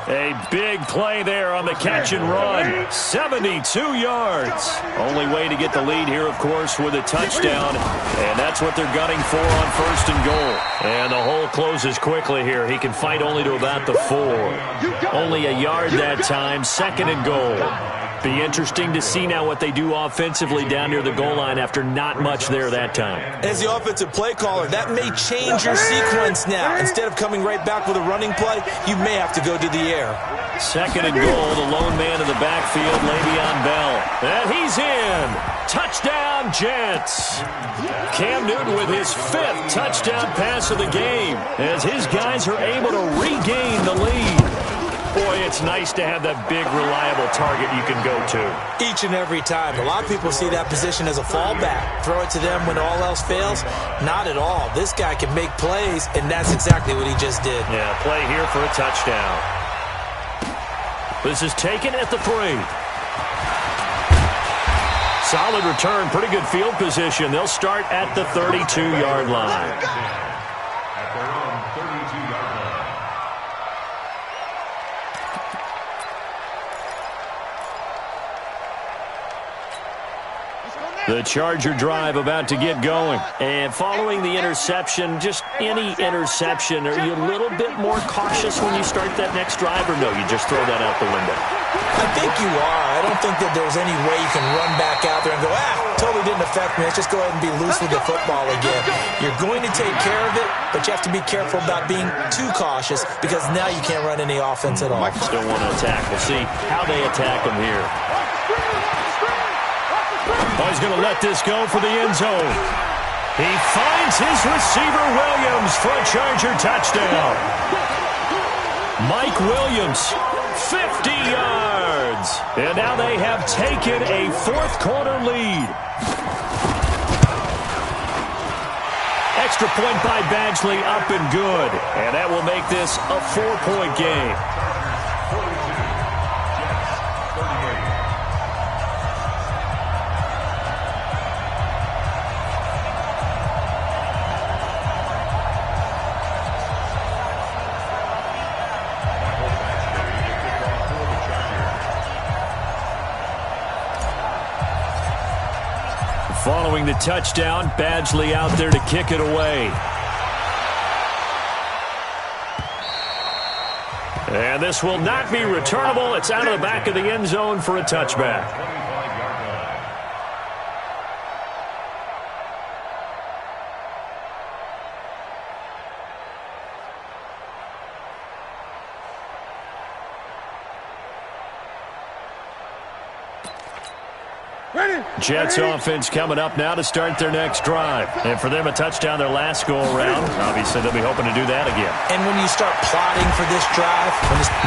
Speaker 1: A big play there on the catch and run. 72 yards. Only way to get the lead here, of course, with a touchdown. And that's what they're gunning for on first and goal. And the hole closes quickly here. He can fight only to about the 4. Only a yard that time. Second and goal. Be interesting to see now what they do offensively down near the goal line after not much there that time.
Speaker 7: As the offensive play caller, that may change your sequence now. Instead of coming right back with a running play, you may have to go to the air.
Speaker 1: Second and goal, the lone man in the backfield, Le'Veon Bell. And he's in. Touchdown, Jets. Cam Newton with his 5th touchdown pass of the game as his guys are able to regain the lead. Boy, it's nice to have that big, reliable target you can go to.
Speaker 7: Each and every time. A lot of people see that position as a fallback. Throw it to them when all else fails. Not at all. This guy can make plays, and that's exactly what he just did.
Speaker 1: Yeah, play here for a touchdown. This is taken at the 3. Solid return, pretty good field position. They'll start at the 32-yard line.
Speaker 5: At their own 32-yard line.
Speaker 1: The Charger drive about to get going. And following the interception, just any interception, are you a little bit more cautious when you start that next drive, or no, you just throw that out the window?
Speaker 7: I think you are. I don't think that there's any way you can run back out there and go, totally didn't affect me. Let's just go ahead and be loose with the football again. You're going to take care of it, but you have to be careful about being too cautious because now you can't run any offense at all.
Speaker 1: Still want to attack. We'll see how they attack them here. Oh, he's going to let this go for the end zone. He finds his receiver, Williams, for a Charger touchdown. Mike Williams, 50 yards. And now they have taken a fourth quarter lead. Extra point by Badgley, up and good. And that will make this a 4-point game. Following the touchdown, Badgley out there to kick it away. And this will not be returnable. It's out of the back of the end zone for a touchback. Jets offense coming up now to start their next drive. And for them, a touchdown their last go-around. Obviously, they'll be hoping to do that again.
Speaker 7: And when you start plotting for this drive,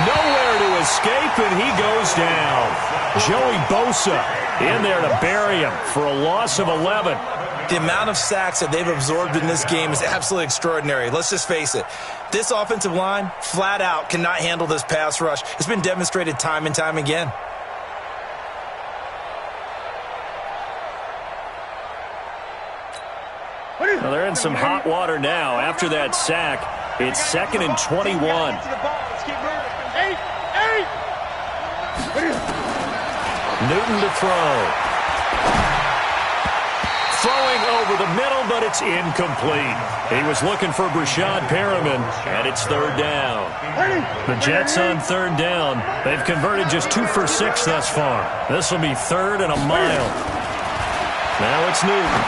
Speaker 1: nowhere to escape, and he goes down. Joey Bosa in there to bury him for a loss of 11.
Speaker 7: The amount of sacks that they've absorbed in this game is absolutely extraordinary. Let's just face it. This offensive line, flat out, cannot handle this pass rush. It's been demonstrated time and time again.
Speaker 1: Well, they're in some hot water now. After that sack, it's 2nd and 21. Newton to throw. Throwing over the middle, but it's incomplete. He was looking for Brashad Perriman, and it's third down. The Jets on third down. They've converted just 2 for 6 thus far. This will be third and a mile. Now it's Newton.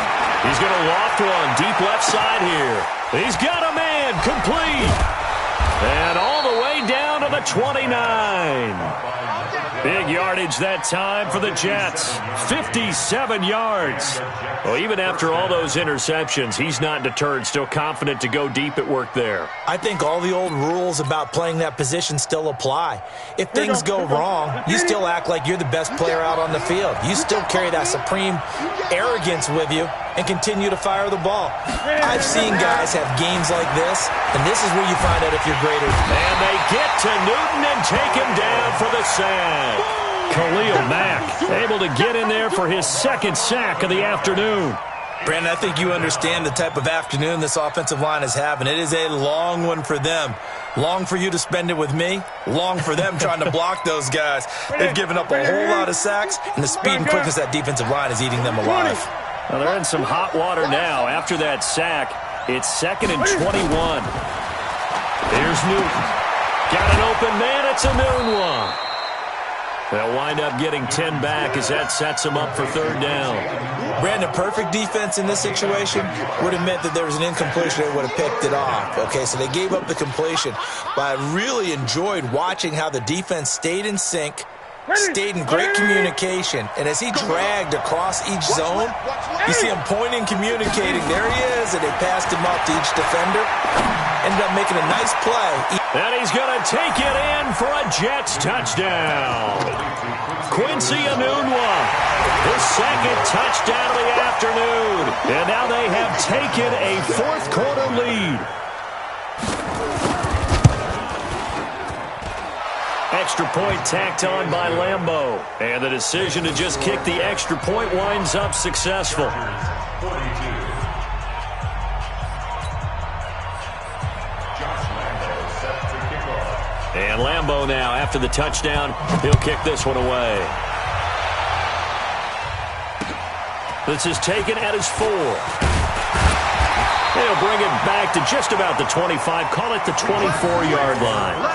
Speaker 1: He's going to loft one deep left side here. He's got a man, complete. And all the way down to the 29. Big yardage that time for the Jets. 57 yards. Well, even after all those interceptions, he's not deterred, still confident to go deep at work there.
Speaker 7: I think all the old rules about playing that position still apply. If things go wrong, you still act like you're the best player out on the field. You still carry that supreme arrogance with you and continue to fire the ball. I've seen guys have games like this, and this is where you find out if you're greater.
Speaker 1: And they get to Newton and take him down for the sack. Khalil Mack able to get in there for his second sack of the afternoon.
Speaker 7: Brandon, I think you understand the type of afternoon this offensive line is having. It is a long one for them. Long for you to spend it with me. Long for them trying to block those guys. They've given up a whole lot of sacks, and the speed and quickness of that defensive line is eating them alive.
Speaker 1: Well, they're in some hot water now. After that sack, it's 2nd and 21. Here's Newton. Got an open man. It's a noon one. They'll wind up getting 10 back as that sets them up for third down.
Speaker 7: Brandon, perfect defense in this situation would have meant that there was an incompletion. They would have picked it off. Okay, so they gave up the completion. But I really enjoyed watching how the defense stayed in sync, stayed in great communication, and as he dragged across each zone, you see him pointing, communicating. There he is, and they passed him off to each defender. Ended up making a nice play.
Speaker 1: And he's going to take it in for a Jets touchdown. Quincy Enunwa, his second touchdown of the afternoon. And now they have taken a fourth-quarter lead. Extra point tacked on by Lambeau. And the decision to just kick the extra point winds up successful. And Lambeau now, after the touchdown, he'll kick this one away. This is taken at his 4. They'll bring it back to just about the 25, call it the 24-yard line.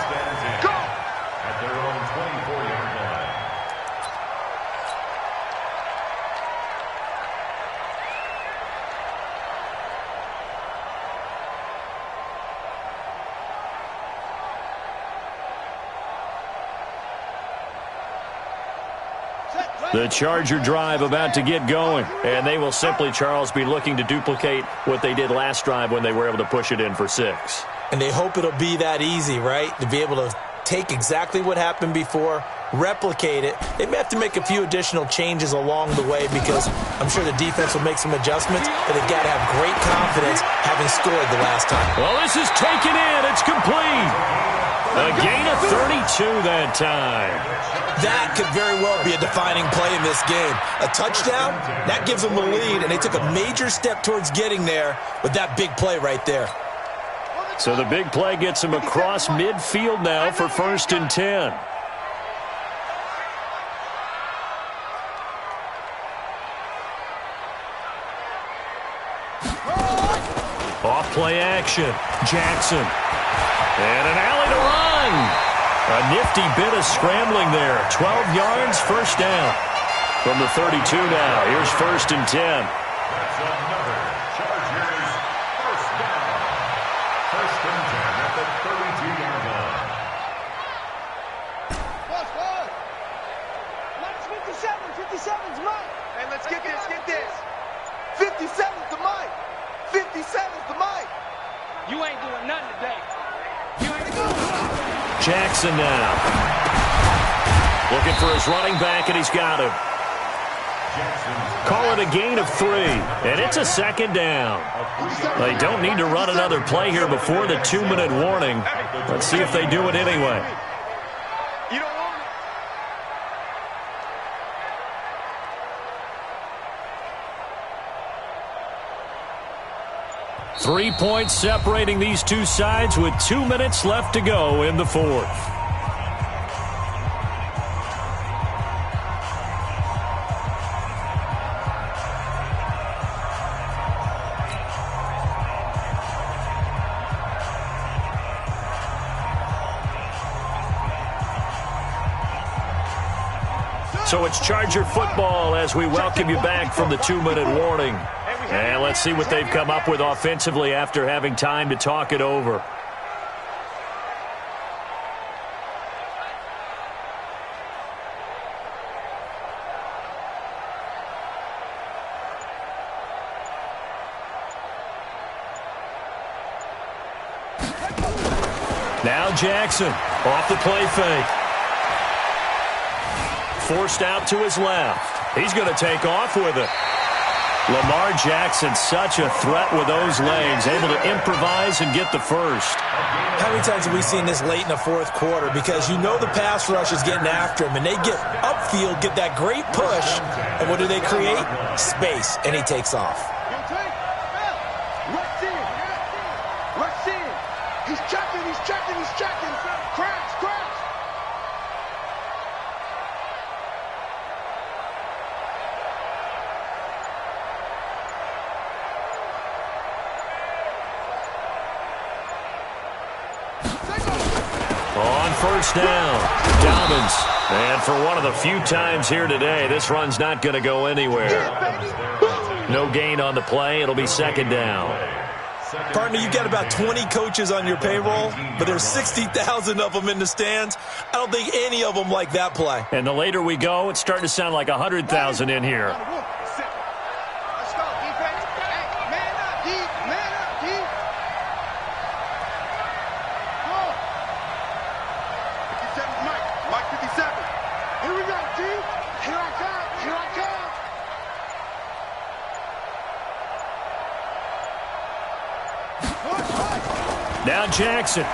Speaker 1: The Charger drive about to get going, and they will simply, Charles, be looking to duplicate what they did last drive when they were able to push it in for 6.
Speaker 7: And they hope it'll be that easy, right? To be able to take exactly what happened before, replicate it. They may have to make a few additional changes along the way because I'm sure the defense will make some adjustments, but they've got to have great confidence having scored the last time.
Speaker 1: Well, this is taken in. It's complete. A gain of 32 that time.
Speaker 7: That could very well be a defining play in this game. A touchdown, that gives them the lead, and they took a major step towards getting there with that big play right there.
Speaker 1: So the big play gets them across midfield now for 1st and 10. Off play action. Jackson. And an alley to run. A nifty bit of scrambling there. 12 yards, first down. From the 32 now. Here's 1st and 10.
Speaker 5: That's another Chargers first down. 1st and 10 at the 32-yard line.
Speaker 8: Minus 57. 57's mine.
Speaker 6: Hey, let's get this. 57's the mic. 57's the mic.
Speaker 8: You ain't doing nothing today.
Speaker 1: Jackson now. Looking for his running back, and he's got him. Call it a gain of 3, and it's a 2nd down. They don't need to run another play here before the 2-minute warning. Let's see if they do it anyway.
Speaker 6: You don't want it.
Speaker 1: 3 points separating these two sides with 2 minutes left to go in the 4th. So it's Charger football as we welcome you back from the 2-minute warning. And let's see what they've come up with offensively after having time to talk it over. Now Jackson off the play fake. Forced out to his left. He's going to take off with it. Lamar Jackson, such a threat with those legs, able to improvise and get the first.
Speaker 7: How many times have we seen this late in the fourth quarter? Because you know the pass rush is getting after him, and they get upfield, get that great push, and what do they create? Space, and he takes off.
Speaker 6: Rush in. He's checking. Crash.
Speaker 1: On first down, Dobbins. And for one of the few times here today, this run's not going to go anywhere. No gain on the play. It'll be second down.
Speaker 7: Partner, you got about 20 coaches on your payroll, but there's 60,000 of them in the stands. I don't think any of them like that play.
Speaker 1: And the later we go, it's starting to sound like 100,000 in here.
Speaker 6: Let's go, defense. Hey, man up, D. Go. 57's Mike 57. Here we go, D. Here I come.
Speaker 1: Now Jackson.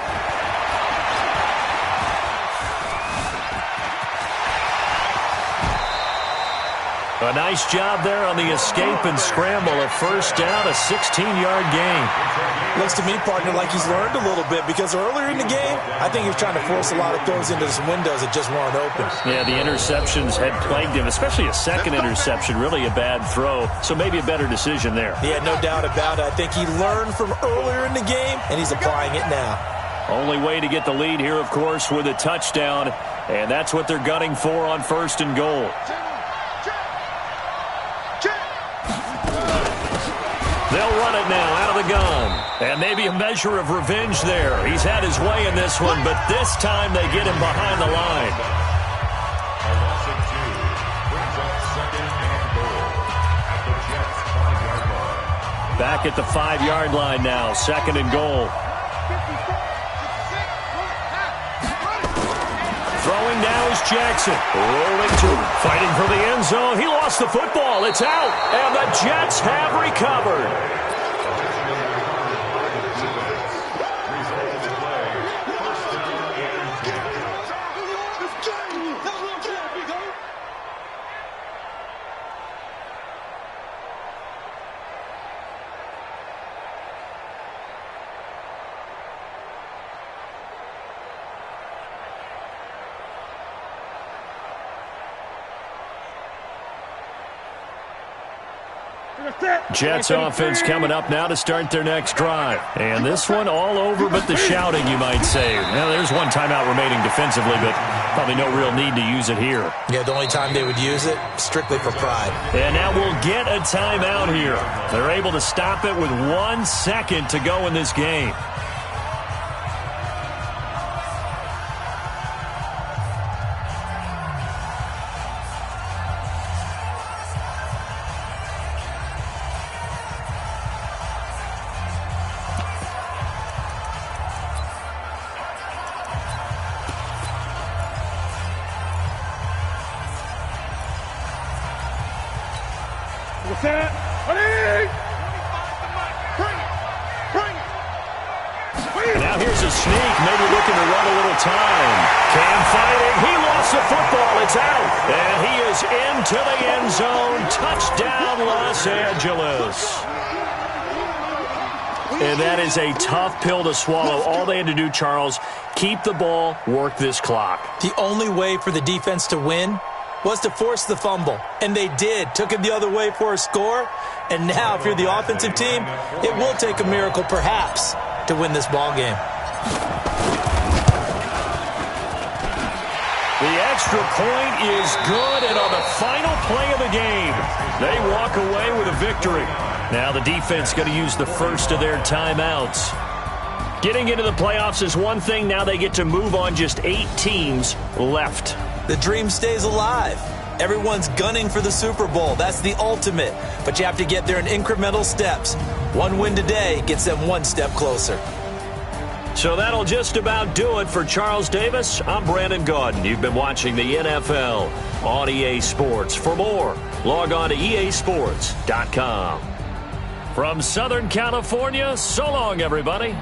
Speaker 1: A nice job there on the escape and scramble. A first down, a 16-yard gain.
Speaker 7: Looks to me, partner, like he's learned a little bit because earlier in the game, I think he was trying to force a lot of throws into some windows that just weren't open.
Speaker 1: Yeah, the interceptions had plagued him, especially a second interception, really a bad throw. So maybe a better decision there.
Speaker 7: Yeah, no doubt about it. I think he learned from earlier in the game, and he's applying it now.
Speaker 1: Only way to get the lead here, of course, with a touchdown, and that's what they're gunning for on first and goal. They'll run it now out of the gun. And maybe a measure of revenge there. He's had his way in this one, but this time they get him behind the line.
Speaker 5: A loss of 2 brings up second and goal at the Jets' 5-yard line.
Speaker 1: Back at the 5-yard line now, second and goal. Throwing now is Jackson. Rolling to him. Fighting for the end zone. He lost the football. It's out. And the Jets have recovered. Jets offense coming up now to start their next drive. And this one all over but the shouting, you might say. Now, there's one timeout remaining defensively, but probably no real need to use it here.
Speaker 7: Yeah, the only time they would use it, strictly for pride.
Speaker 1: And now we'll get a timeout here. They're able to stop it with 1 second to go in this game. Now here's a sneak, maybe looking to run a little time. Cam fighting, he lost the football, it's out. And he is into the end zone, touchdown Los Angeles. And that is a tough pill to swallow. All they had to do, Charles, keep the ball, work this clock.
Speaker 7: The only way for the defense to win was to force the fumble, and they did. Took it the other way for a score, and now if you're the offensive team, it will take a miracle perhaps to win this ball game.
Speaker 1: The extra point is good, and on the final play of the game, they walk away with a victory. Now the defense going to use the first of their timeouts. Getting into the playoffs is one thing. Now they get to move on. Just 8 teams left.
Speaker 7: The dream stays alive. Everyone's gunning for the Super Bowl. That's the ultimate. But you have to get there in incremental steps. One win today gets them one step closer.
Speaker 1: So that'll just about do it for Charles Davis. I'm Brandon Gaudin. You've been watching the NFL on EA Sports. For more, log on to easports.com. From Southern California, so long, everybody.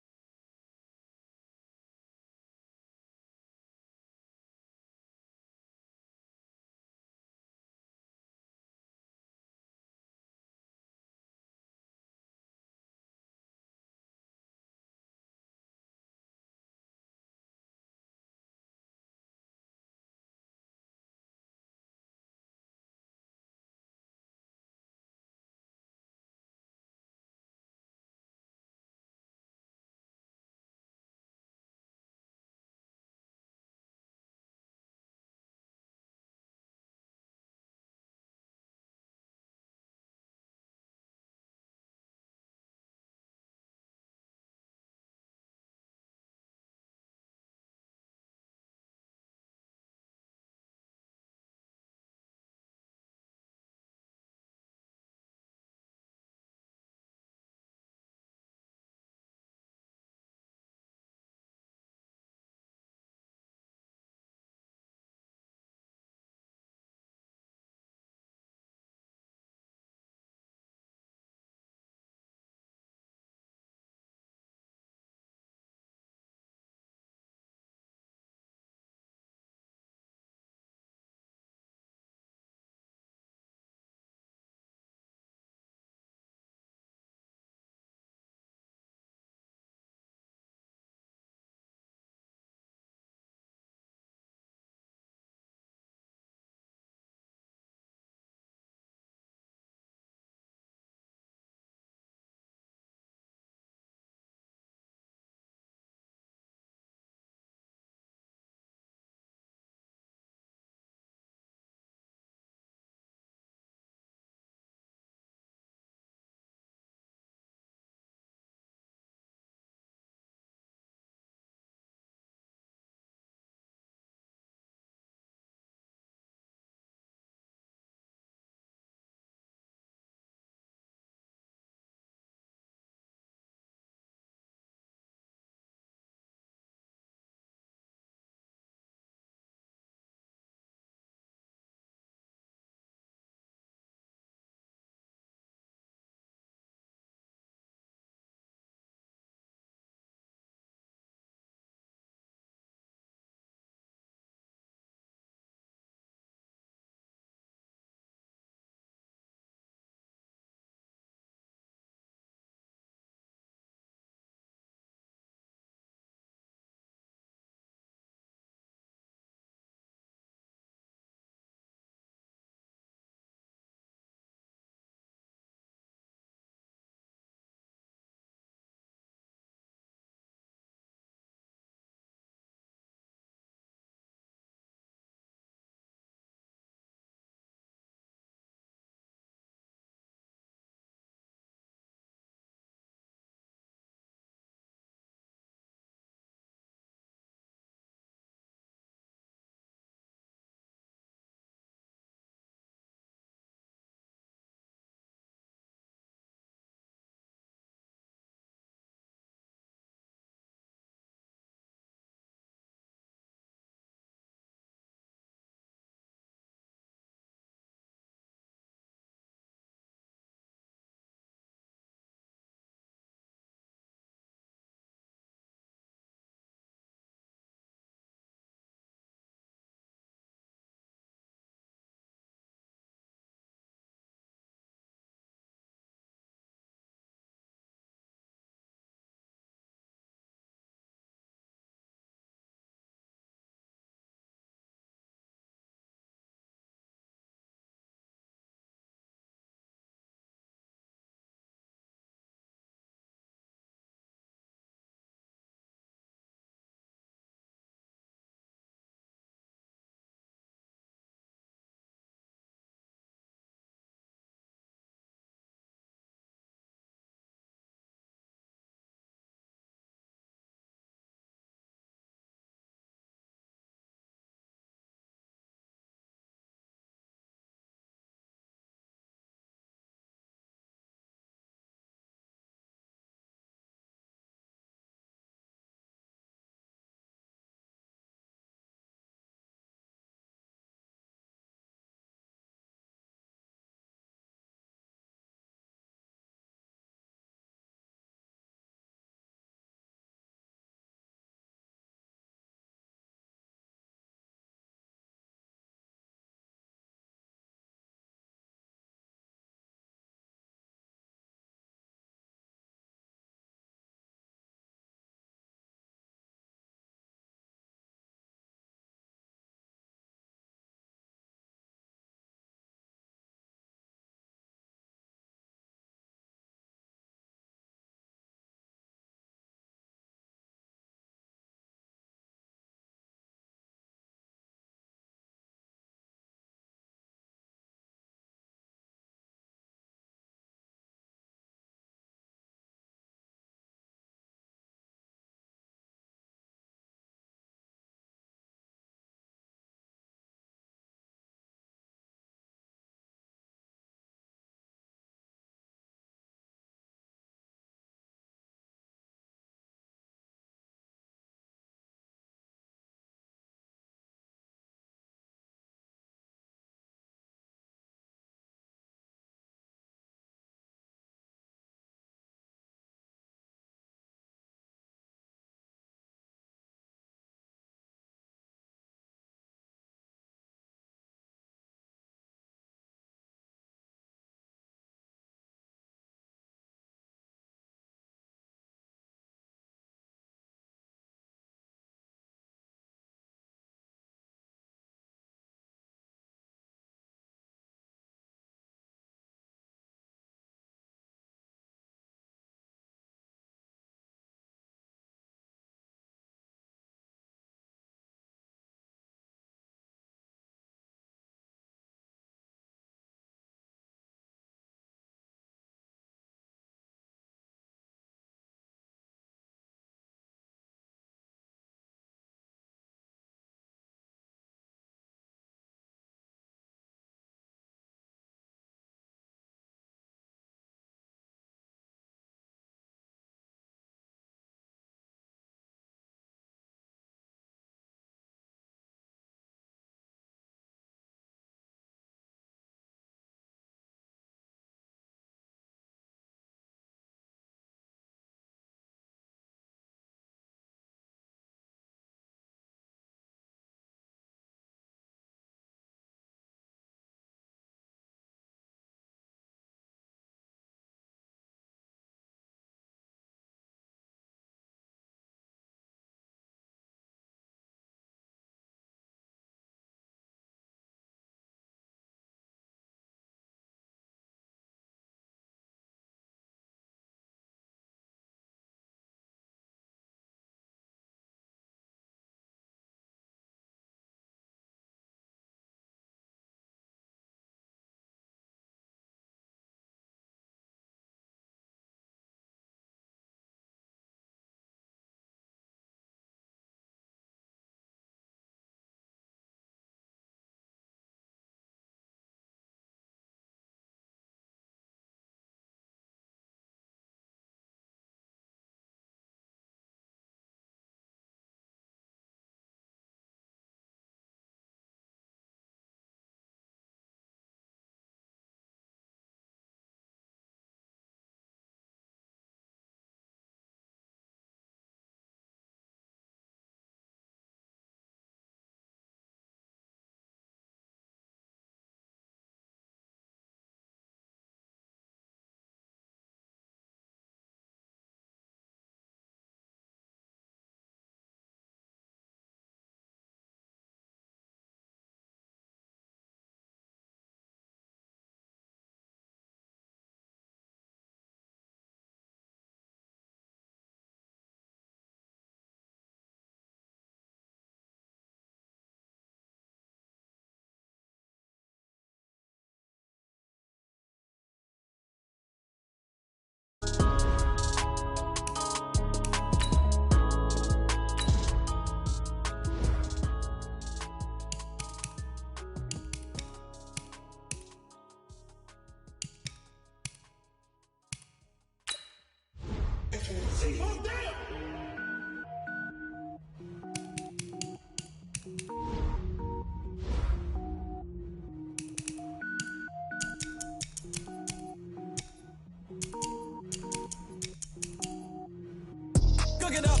Speaker 9: Cook it up,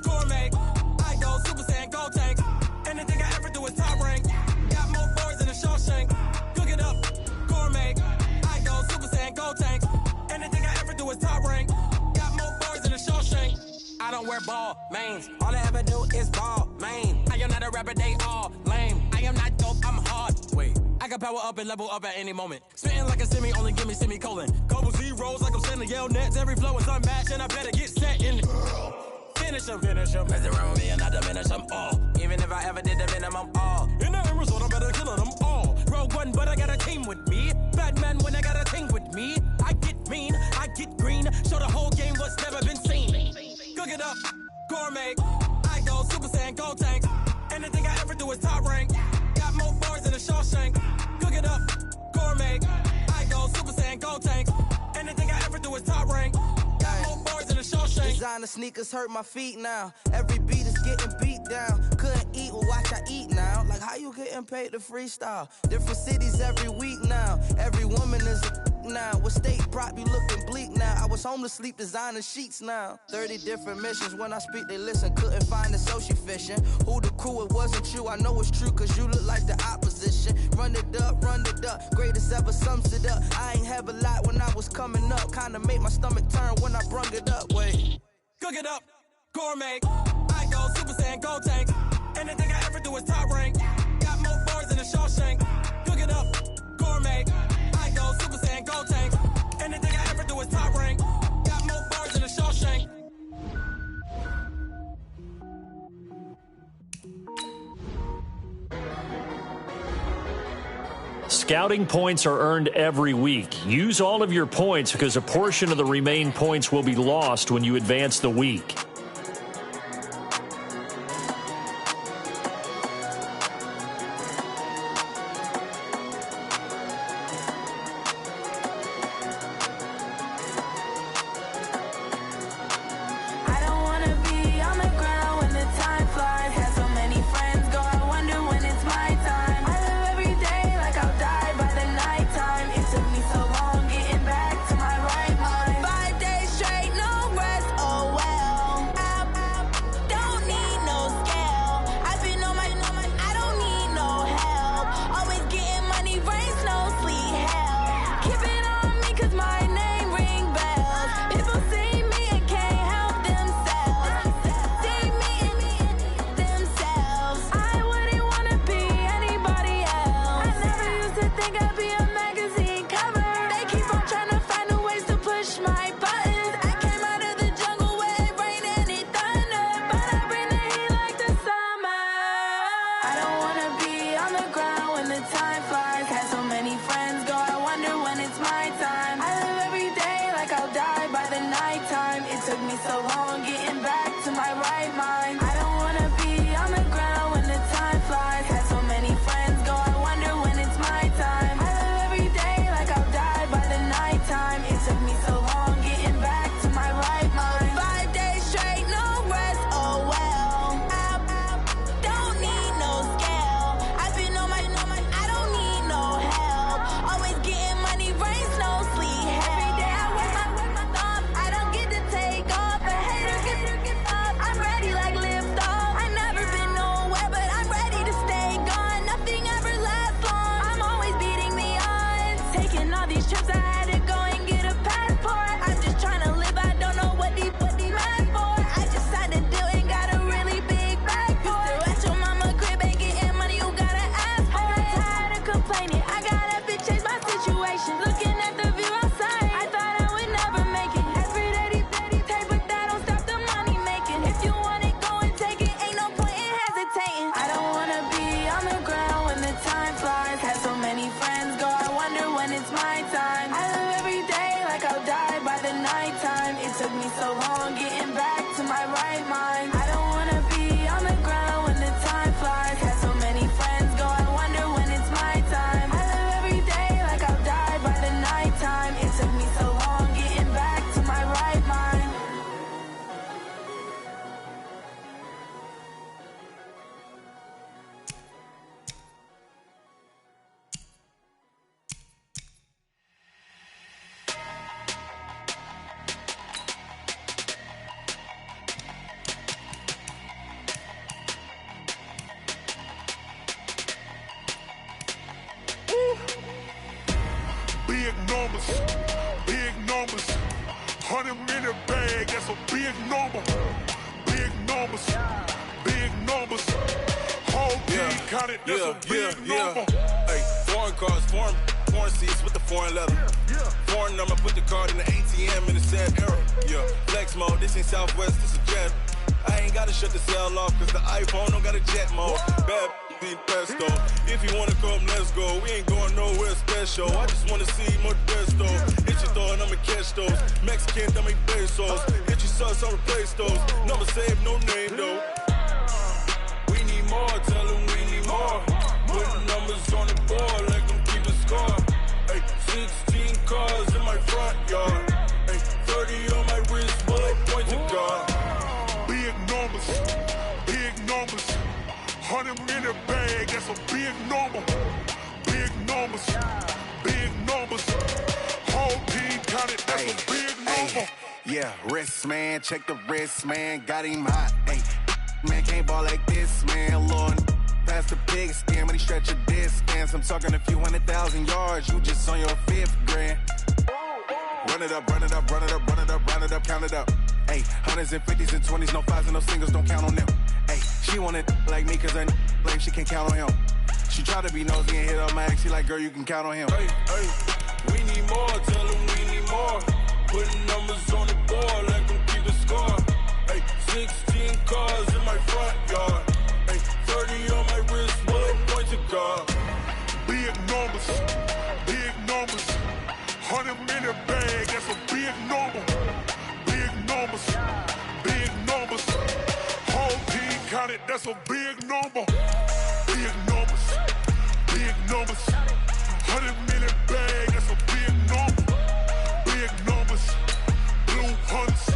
Speaker 9: gourmet. I go Super Saiyan, go tank. Anything I ever do is top rank. Got more boys than a Shawshank. Cook it up, gourmet. I go Super Saiyan, go tank. Anything I ever do is top rank. Got more boys than a Shawshank. I don't wear ball mains. All I ever do is ball main. I am not a rapper, they all lame. I am not dope, I'm hard. Wait, I can power up and level up at any moment. Spitting like a semi, only give me semicolon. Couple zeros like I'm sending yell nets. Every flow is unmatched and I better get set in it. Finish them. Mess around with me and I diminish them all. Even if I ever did the minimum, all. In the end result, I'm better killing them all. Rogue One, but I got a team with me. Batman when I got a team with me. I get mean, I get green. Show the whole game what's never been seen. Cook it up, gourmet. I go Super Saiyan, go tank. Anything I ever do is top rank. Got more bars than a Shawshank. Cook it up, gourmet. I go Super Saiyan, go tank. Anything I ever do is top rank. Got more bars than a Shawshank.
Speaker 4: Designer sneakers hurt my feet now. Every beat is getting beat down. Couldn't eat, well watch I eat now. Like how you getting paid to freestyle? Different cities every week now. Every woman is a now. What state prop you looking bleak now? I was home to sleep designing sheets now. 30 different missions. When I speak they listen. Couldn't find the social fishing. Who the crew? It wasn't you. I know it's true cause you look like the opposition. Run it up. Greatest ever sums it up. I ain't have a lot when I was coming up. Kinda made my stomach turn when I brung it up. Wait.
Speaker 9: Cook it up, gourmet. I go Super Saiyan, go tank. Anything I ever do is top rank. Got more bars than a Shawshank. Cook it up, gourmet. I go Super Saiyan, go tank. Anything I ever do is top rank. Got more bars than a Shawshank.
Speaker 1: Scouting points are earned every week. Use all of your points because a portion of the remaining points will be lost when you advance the week.
Speaker 10: numbers, big numbers. 100 in the bag, that's a big number. Big numbers, big numbers. Whole team counted, that's a big number.
Speaker 11: Hey, foreign cars, foreign seats with the foreign leather. Foreign number, put the card in the ATM in the sad era. Yeah, flex mode, this ain't Southwest, this a jet. I ain't gotta shut the cell off, cause the iPhone don't got a jet mode. Bad ain't pesto. If you wanna come, let's go. We ain't going nowhere special. I just wanna see more pesto. Hit your throw and I'ma catch those. Mexican, that make pesos. Hit your sauce, I'll replace those. Number saved, no name though. We need more, tell them we need more. Putting numbers on the board like I'm keeping score. Hey, 16 cars in my front yard. Hey, 30 on my wrist, bullet point to God.
Speaker 10: Big numbers, big numbers. 100 in the bag, that's a big number. Big numbers, big numbers. Whole team counted, that's a big number.
Speaker 11: Yeah, wrist man, check the wrist man, got him hot. Hey, man can't ball like this, man. Lord, past the big scam, but he stretch a distance. I'm talking a few 100,000 yards, you just on your 5th grand. Run it up, run it up, run it up, run it up, run it up, count it up. Hey, 100s and 50s and 20s, no 5s and no singles, don't count on them. Hey, she want it like me, cause her like she can count on him. She try to be nosy and hit up my ex, she like, girl, you can count on him.
Speaker 10: Hey, hey,
Speaker 11: we need more, tell them we need more. Putting numbers on the board like I'm keeping score. Hey, 16 cars in my front yard. Hey, 30 on my wrist, bullet point to God.
Speaker 10: Big numbers, big numbers. 100 in the bag, that's a big number. Big numbers, big numbers. Whole team counted, that's a big number. Big numbers, big numbers. 100 in the bag, that's a big number. Big numbers, blue hunts.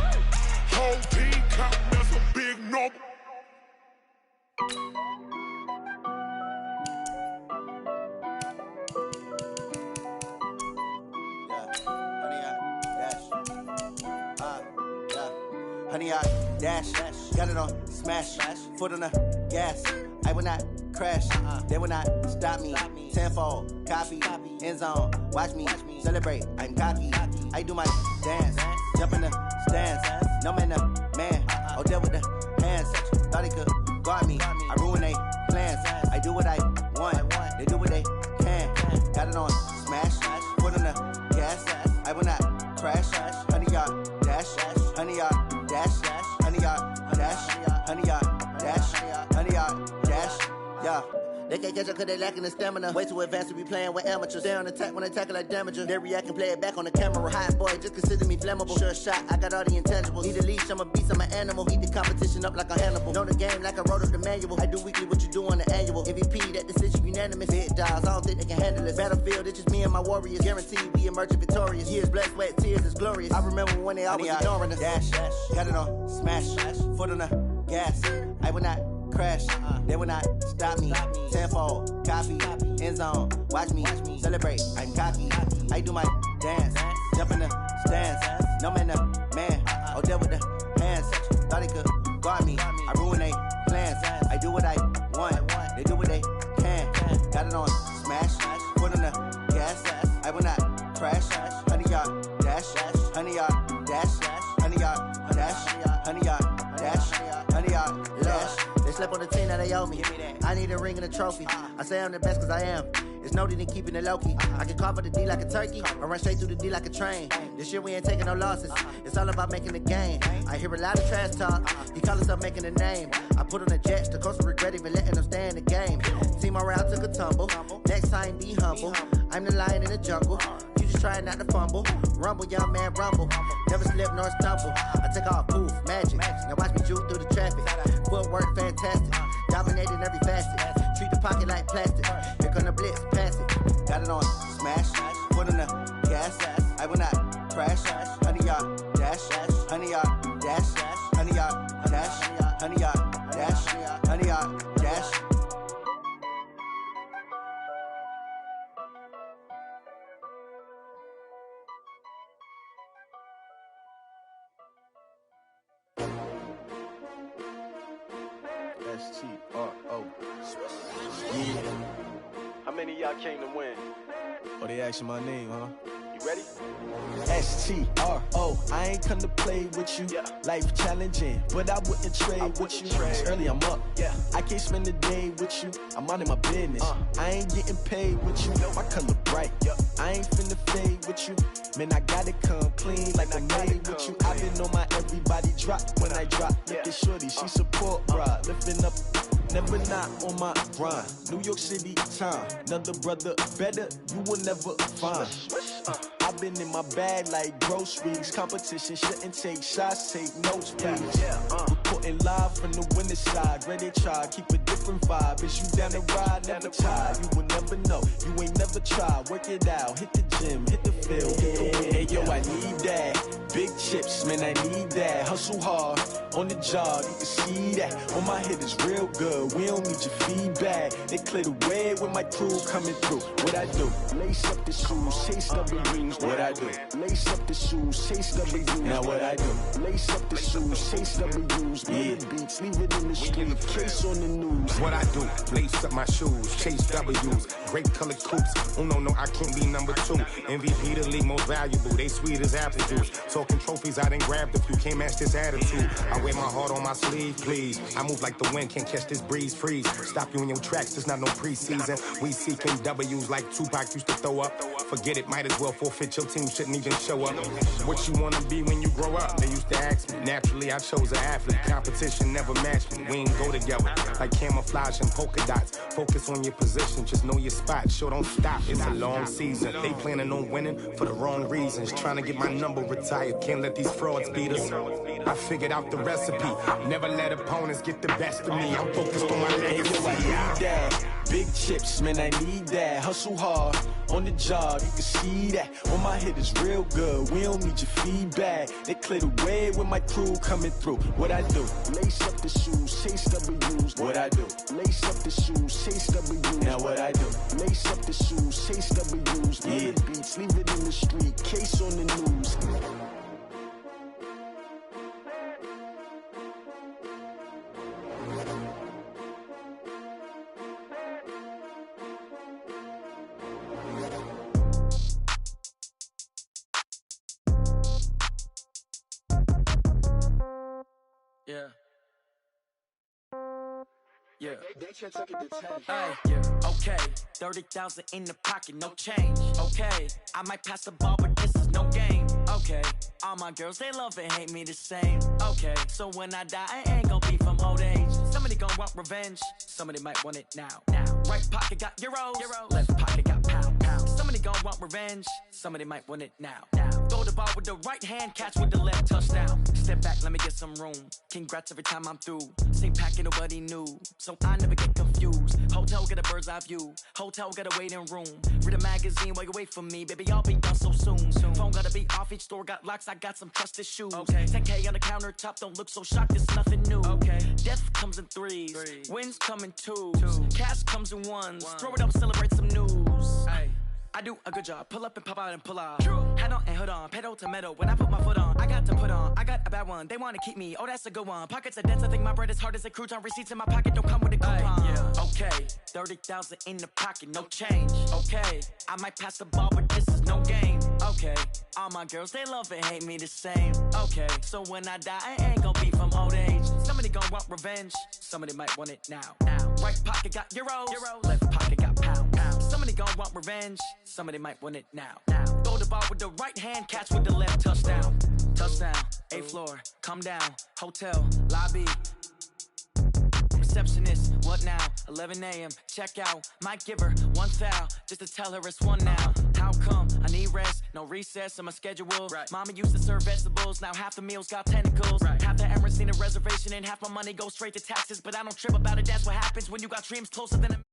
Speaker 10: Whole team counting, that's a big number.
Speaker 2: Honey, I dash, got it on smash, foot on the gas. I will not crash, they will not stop me. Tenfold, copy, end zone, watch me celebrate. I'm cocky, I do my dance, jump in the stands. No man, the man, oh, deal with the hands. Thought he could guard me, I ruin they plans. I do what I want, they do what they can. Got it on smash, foot on the gas. I will not crash, honey, yard dash, honey, yard dash, honey, yard dash, honey, yard dash, honey, yard dash, yeah. They can't catch up cause they lacking the stamina. Way too advanced to be playing with amateurs. Stay on attack when they tackle like damager. They react and play it back on the camera. Hot boy, just consider me flammable. Sure shot, I got all the intangibles. Need a leash, I'm a beast, I'm an animal. Heat the competition up like a Hannibal. Know the game like I wrote up the manual. I do weekly what you do on the annual. MVP, that decision unanimous. Big dogs, I don't think they can handle it. Battlefield, it's just me and my warriors. Guaranteed we emerging victorious. Years, blood, sweat, tears, it's glorious. I remember when they always ignoring us. Dash, got it on smash, foot on the gas. I will not crash, they will not stop me. Tenfold, copy, end zone, watch me celebrate. I'm cocky, I do my dance, jump in the stands. No man, the man, oh, deal with the hands. Thought he could guard me, I ruin they plans. I do what I want, they do what they can. Got it on smash, foot on the gas. I will not crash, honey, yard dash, honey, yard dash, honey, yard dash, honey, yard dash, honey, yard dash. They slept on the team that they owe me. I need a ring and a trophy. I say I'm the best cause I am. It's no need in keeping it low key. I can carve for the D like a turkey, or run straight through the D like a train. This year we ain't taking no losses. It's all about making the game. I hear a lot of trash talk. He call himself making a name. I put on the Jets. The coach regret even letting them stay in the game. Team morale took a tumble. Next time be humble. I'm the lion in the jungle. You just trying not to fumble. Rumble, young man, rumble. Never slip nor stumble. I take off, poof, magic. Now watch me juke through the traffic. Footwork fantastic. Dominating every facet. Treat the pocket like plastic. Here come the blitz, pass it. Got it on smash, foot on the gas. I will not crash. Honey, yard dash, honey, yard dash, honey, yard dash, honey, yard dash, honey, yard dash.
Speaker 12: S-T-R-O. Yeah.
Speaker 13: How many of y'all came to win?
Speaker 12: Oh, they asking my name, huh?
Speaker 6: You ready?
Speaker 12: STRO, I ain't come to play with you. Life challenging, but I wouldn't trade with you. It's early, I'm up. I can't spend the day with you. I'm out in my business. I ain't getting paid with you. My color bright. I ain't finna fade with you. Man, I gotta come clean like I made with you. I've been on my everybody drop when I drop. Look at shorty, she support bra. Lifting up, never not on my grind. New York City time, another brother better, you will never find. I've been in my bag like groceries. Competition shouldn't take shots, take notes, please. Reporting live from the winning side. Ready to try, keep a different vibe. Is you down the ride, never tired. You will never know, you ain't never tried. Work it out, hit the gym, hit the field, hit the win. Hey yo, I need that. Big chips, man, I need that. Hustle hard, on the job, you can see that. On my head is real good, we don't need your feedback. They clear the way with my crew coming through. What I do? Lace up the shoes, chase W's. What I do? Lace up the shoes, chase W's. Now what I do? Lace up the shoes, chase W's. Bring the beats, leave it in the street, case on the news.
Speaker 13: What I do? Lace up my shoes, chase W's. Great colored coops. Oh no, I can't be number 2. MVP the league most valuable. They sweet as apple juice. Talking trophies, I done grabbed a few. Can't match this attitude. I wear my heart on my sleeve, please. I move like the wind, can't catch this breeze, freeze. Stop you in your tracks, there's not no preseason. We seeking W's like Tupac used to throw up. Forget it, might as well forfeit, your team shouldn't even show up. What you wanna be when you grow up? They used to ask me. Naturally, I chose an athlete. Competition never matched me. We ain't go together. Like camouflage and polka dots. Focus on your position, just know your spot. Sure, don't stop, it's a long season. They planning on winning for the wrong reasons. Trying to get my number retired, can't let these frauds beat us. I figured out the recipe. Never let opponents get the best of me. I'm focused on my legacy.
Speaker 12: I need that. Big chips, man, I need that. Hustle hard, on the job, you can see that. On my head is real good, we don't need your feedback. They clear the way with my crew coming through. What I do? Lace up the shoes, chase W's. What I do? Lace up the shoes, chase W's. Now what I do? Lace up the shoes, chase W's. Bring the beats, leave it in the street, case on the news.
Speaker 14: Okay, 30,000 in the pocket, no change. Okay, I might pass the ball, but this is no game. Okay, all my girls, they love and hate me the same. Okay, so when I die, I ain't gon' be from old age. Somebody gon' want revenge, somebody might want it now. Right pocket got euros, left pocket got pound. Somebody gon' want revenge, somebody might want it now. Throw the ball with the right hand, catch with the left, touchdown. Step back, let me get some room. Congrats every time I'm through. Same packet, nobody knew, so I never get confused. Hotel get a bird's eye view, hotel got a waiting room. Read a magazine while you wait for me, baby, I'll be done so soon. Phone gotta be off, each store got locks, I got some trusted shoes. 10K on the countertop, don't look so shocked, it's nothing new. Death comes in threes, wins come in twos, cash comes in ones. Throw it up, celebrate some news. I do a good job, pull up and pop out and pull out. Head on and hood on, pedal to metal. When I put my foot on, I got to put on. I got a bad one, they wanna keep me, oh that's a good one. Pockets are dense, I think my bread is hard as a crouton. Receipts in my pocket don't come with a coupon. Okay, 30,000 in the pocket, no change. Okay, I might pass the ball, but this is no game. Okay, all my girls, they love and hate me the same. Okay, so when I die, I ain't gon' be from old age. Somebody gon' want revenge, somebody might want it now. Right pocket got euros, left pocket got pound. Somebody gon' want revenge, somebody might want it now. Throw the ball with the right hand, catch with the left, touchdown. Touchdown, 8th floor, come down, hotel, lobby. Receptionist, what now? 11 a.m., check out. Might give her one foul, just to tell her it's one now. How come? I need rest, no recess in my schedule. Mama used to serve vegetables, now half the meals got tentacles. Half the errands need a reservation and half my money goes straight to taxes. But I don't trip about it, that's what happens when you got dreams closer than a